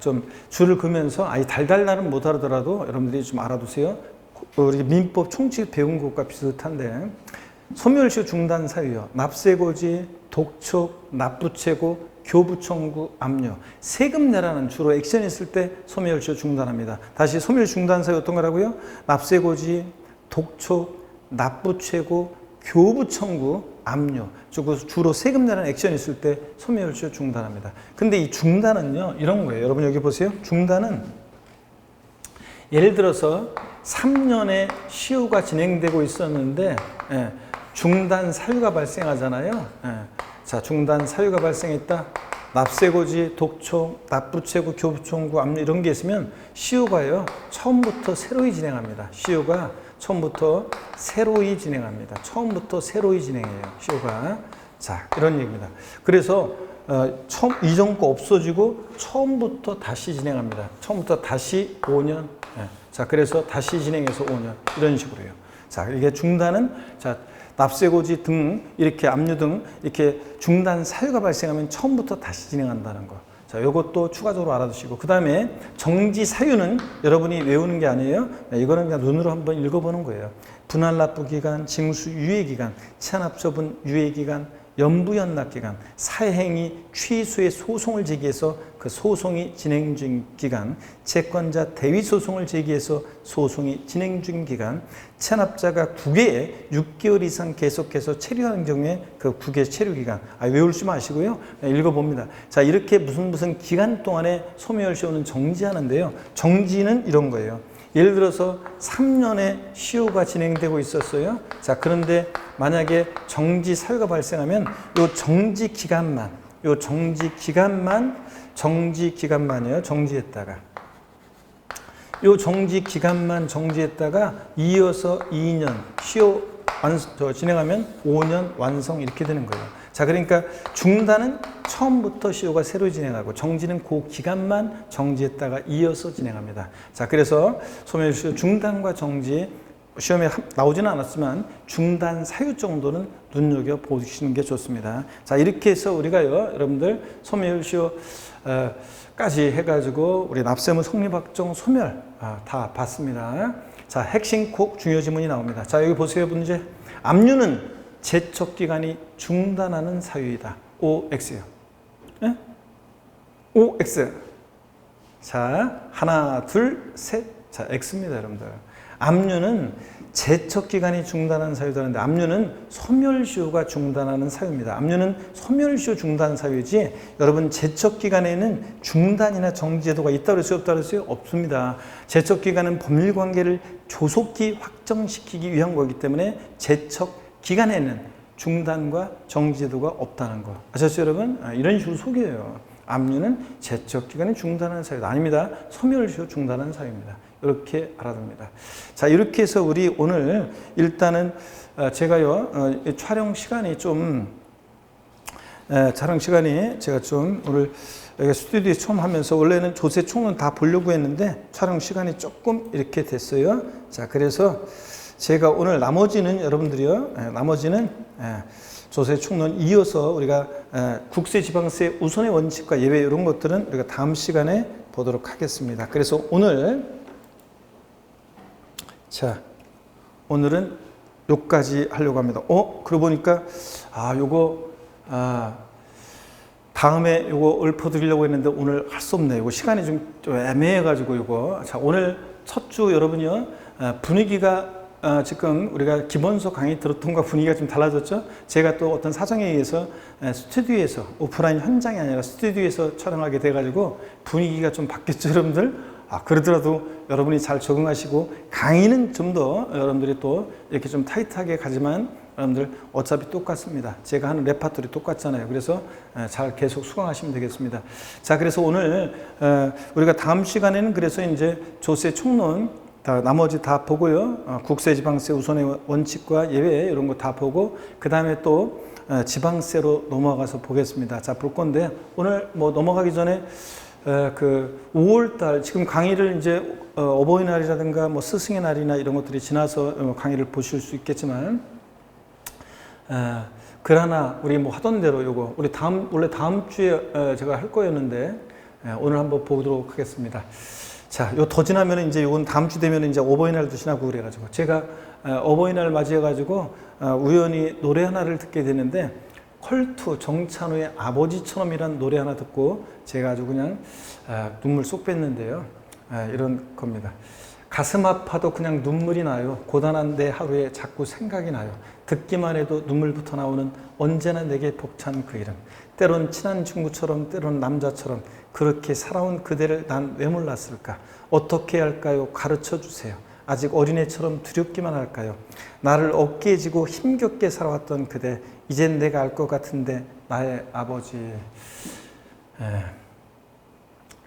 좀 줄을 그으면서 달달달은 못 알아더라도 여러분들이 좀 알아두세요. 우리 민법 총칙 배운 것과 비슷한데 소멸시효 중단 사유요. 납세고지, 독촉, 납부채고, 교부청구, 압류. 세금 내라는 주로 액션이 있을 때 소멸시효 중단합니다. 다시 소멸시효 중단 사유 어떤 거라고요? 납세고지, 독촉, 납부채고, 교부청구, 압류. 주로 세금 내라는 액션이 있을 때 소멸시효 중단합니다. 근데 이 중단은요, 이런 거예요. 여러분 여기 보세요. 중단은 예를 들어서 3년의 시효가 진행되고 있었는데 중단 사유가 발생하잖아요. 자, 중단 사유가 발생했다. 납세고지, 독촉, 납부채고, 교부청구, 압류 이런 게 있으면 시효가요, 처음부터 새로이 진행합니다. 시효가 처음부터 새로이 진행합니다. 처음부터 새로이 진행해요. 시효가. 자, 이런 얘기입니다. 그래서 이전 거 없어지고 처음부터 다시 진행합니다. 처음부터 다시 5년. 자, 그래서 다시 진행해서 5년. 이런 식으로요. 자, 이게 중단은 자, 납세고지 등 이렇게 압류 등 이렇게 중단 사유가 발생하면 처음부터 다시 진행한다는 거. 자, 이것도 추가적으로 알아두시고 그 다음에 정지 사유는 여러분이 외우는 게 아니에요. 이거는 그냥 눈으로 한번 읽어보는 거예요. 분할 납부 기간, 징수 유예 기간, 체납 처분 유예 기간, 연부 연납 기간, 사행위 취소의 소송을 제기해서 그 소송이 진행 중 기간, 채권자 대위 소송을 제기해서 소송이 진행 중 기간, 체납자가 국외에 6개월 이상 계속해서 체류하는 경우에 그 국외 체류 기간. 외울지 마시고요. 읽어봅니다. 자, 이렇게 무슨 기간 동안에 소멸시효는 정지하는데요. 정지는 이런 거예요. 예를 들어서 3년의 시효가 진행되고 있었어요. 자, 그런데 만약에 정지 사유가 발생하면 요 정지 기간만이요. 정지했다가 요 정지 기간만 정지했다가 이어서 2년 시효 진행하면 5년 완성 이렇게 되는 거예요. 자, 그러니까 중단은 처음부터 시효가 새로 진행하고 정지는 그 기간만 정지했다가 이어서 진행합니다. 자, 그래서 소멸시효 중단과 정지 시험에 나오지는 않았지만 중단 사유 정도는 눈여겨 보시는 게 좋습니다. 자, 이렇게 해서 우리가요, 여러분들 소멸시효 까지 해가지고 우리 납세무 성립확정 소멸 다 봤습니다. 자, 핵심 콕 중요 지문이 나옵니다. 자, 여기 보세요, 문제. 압류는 제척기간이 중단하는 사유이다. OX요. 네? OX. 자, 하나, 둘, 셋. 자, X입니다, 여러분들. 압류는 제척기간이 중단하는 사유다는데 압류는 소멸시효가 중단하는 사유입니다. 압류는 소멸시효 중단 사유이지 여러분 제척기간에는 중단이나 정지제도가 있다고 그랬어요? 없다고 그랬어요? 없습니다. 제척기간은 법률관계를 조속히 확정시키기 위한 거기 때문에 제척기간에는 중단과 정지제도가 없다는 거 아셨죠, 여러분? 이런 식으로 소개해요. 압류는 제척기간이 중단하는 사유다. 아닙니다. 소멸시효 중단하는 사유입니다. 이렇게 알아둡니다. 자, 이렇게 해서 우리 오늘 일단은 제가요 촬영 시간이 제가 좀 오늘 여기 스튜디오에 처음 하면서 원래는 조세 총론 다 보려고 했는데 촬영 시간이 조금 이렇게 됐어요. 자, 그래서 제가 오늘 나머지는 여러분들이요 나머지는 조세 총론 이어서 우리가 국세 지방세 우선의 원칙과 예외 이런 것들은 우리가 다음 시간에 보도록 하겠습니다. 그래서 오늘은 요까지 하려고 합니다. 그러고 보니까, 다음에 요거 읊어드리려고 했는데 오늘 할 수 없네요. 요거 시간이 좀 애매해가지고 요거. 자, 오늘 첫 주 여러분이요, 분위기가, 지금 우리가 기본서 강의 들었던 것과 분위기가 좀 달라졌죠? 제가 또 어떤 사정에 의해서 스튜디오에서, 오프라인 현장이 아니라 스튜디오에서 촬영하게 돼가지고 분위기가 좀 바뀌었죠, 여러분들? 그러더라도 여러분이 잘 적응하시고 강의는 좀 더 여러분들이 또 이렇게 좀 타이트하게 가지만 여러분들 어차피 똑같습니다. 제가 하는 레파토리 똑같잖아요. 그래서 잘 계속 수강하시면 되겠습니다. 자, 그래서 오늘 우리가 다음 시간에는 그래서 이제 조세 총론 나머지 다 보고요. 국세지방세 우선의 원칙과 예외 이런 거 다 보고 그 다음에 또 지방세로 넘어가서 보겠습니다. 자, 볼 건데 오늘 뭐 넘어가기 전에 5월달 지금 강의를 이제 어버이날이라든가 뭐 스승의 날이나 이런 것들이 지나서 강의를 보실 수 있겠지만 그러나 우리 뭐 하던 대로 요거 우리 원래 다음 주에 제가 할 거였는데 오늘 한번 보도록 하겠습니다. 자, 요 더 지나면 이제 요건 다음 주 되면 이제 어버이날도 지나고 그래가지고 제가 어버이날 맞이해가지고 우연히 노래 하나를 듣게 되는데 컬투 정찬우의 아버지처럼이란 노래 하나 듣고 제가 아주 그냥 눈물 쏙 뺐는데요. 이런 겁니다. 가슴 아파도 그냥 눈물이 나요. 고단한 내 하루에 자꾸 생각이 나요. 듣기만 해도 눈물부터 나오는 언제나 내게 벅찬 그 이름. 때론 친한 친구처럼 때론 남자처럼 그렇게 살아온 그대를 난 왜 몰랐을까? 어떻게 할까요? 가르쳐 주세요. 아직 어린애처럼 두렵기만 할까요? 나를 어깨에 지고 힘겹게 살아왔던 그대, 이젠 내가 알 것 같은데 나의 아버지.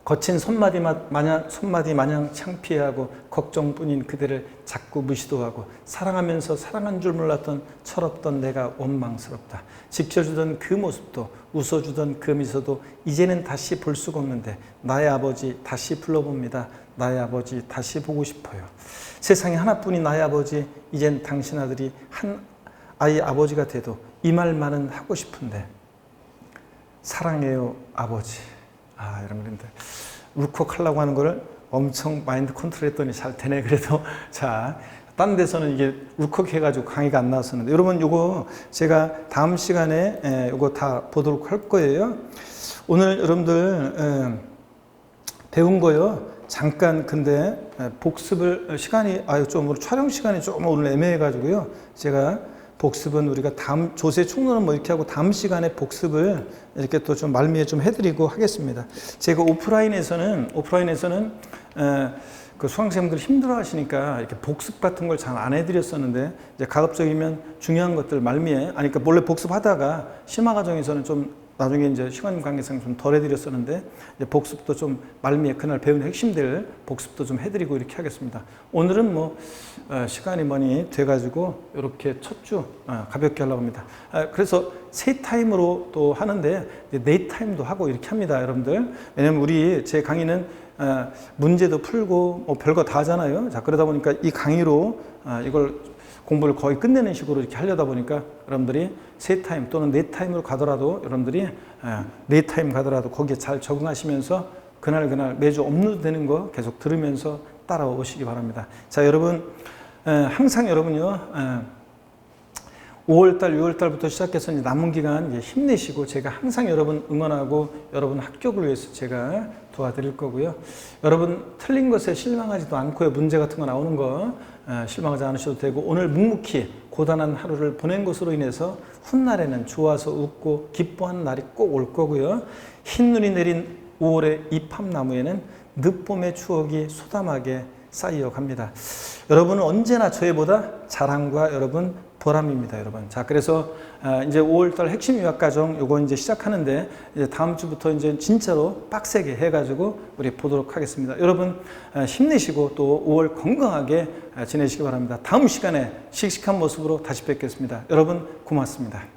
거친 손마디 마냥 창피해하고 걱정뿐인 그대를 자꾸 무시도 하고 사랑하면서 사랑한 줄 몰랐던 철없던 내가 원망스럽다. 지켜주던 그 모습도 웃어주던 그 미소도 이제는 다시 볼 수가 없는데 나의 아버지 다시 불러봅니다. 나의 아버지 다시 보고 싶어요. 세상에 하나뿐인 나의 아버지, 이젠 당신 아들이 한 아이 아버지가 돼도 이 말만은 하고 싶은데 사랑해요 아버지. 여러분들 울컥하려고 하는 거를 엄청 마인드 컨트롤 했더니 잘 되네. 그래도 자, 딴 데서는 이게 울컥해가지고 강의가 안 나왔었는데 여러분 요거 제가 다음 시간에 요거 다 보도록 할 거예요. 오늘 여러분들 배운 거요. 잠깐 근데 복습을 시간이 좀 촬영 시간이 좀 오늘 애매해가지고요. 제가 복습은 우리가 다음 조세 총론은 뭐 이렇게 하고 다음 시간에 복습을 이렇게 또 좀 말미에 좀 해드리고 하겠습니다. 제가 오프라인에서는 그 수강생분들 힘들어하시니까 이렇게 복습 같은 걸 잘 안 해드렸었는데 이제 가급적이면 중요한 것들 말미에 그러니까 원래 복습하다가 심화 과정에서는 좀 나중에 이제 시간 관계상 좀 덜 해드렸었는데 이제 복습도 좀 말미에 그날 배운 핵심들 복습도 좀 해드리고 이렇게 하겠습니다. 오늘은 뭐 시간이 많이 돼가지고 이렇게 첫 주 가볍게 하려고 합니다. 그래서 세 타임으로 또 하는데 네 타임도 하고 이렇게 합니다, 여러분들. 왜냐면 제 강의는 문제도 풀고 뭐 별거 다 하잖아요. 자, 그러다 보니까 이 강의로 이걸 공부를 거의 끝내는 식으로 이렇게 하려다 보니까 여러분들이 3타임 또는 4타임으로 가더라도 여러분들이 4타임 가더라도 거기에 잘 적응하시면서 그날 매주 업로드되는 거 계속 들으면서 따라오시기 바랍니다. 자, 여러분 항상 여러분요 5월달, 6월달부터 시작해서 이제 남은 기간 이제 힘내시고 제가 항상 여러분 응원하고 여러분 합격을 위해서 제가 도와드릴 거고요. 여러분 틀린 것에 실망하지도 않고요. 문제 같은 거 나오는 거 실망하지 않으셔도 되고 오늘 묵묵히 고단한 하루를 보낸 것으로 인해서 훗날에는 좋아서 웃고 기뻐하는 날이 꼭 올 거고요. 흰눈이 내린 5월의 이 팜나무에는 늦봄의 추억이 소담하게 쌓여갑니다. 여러분은 언제나 저희보다 자랑과 여러분 보람입니다, 여러분. 자, 그래서 이제 5월달 핵심 유학과정 요거 이제 시작하는데 이제 다음 주부터 이제 진짜로 빡세게 해가지고 우리 보도록 하겠습니다. 여러분 힘내시고 또 5월 건강하게 지내시기 바랍니다. 다음 시간에 씩씩한 모습으로 다시 뵙겠습니다. 여러분 고맙습니다.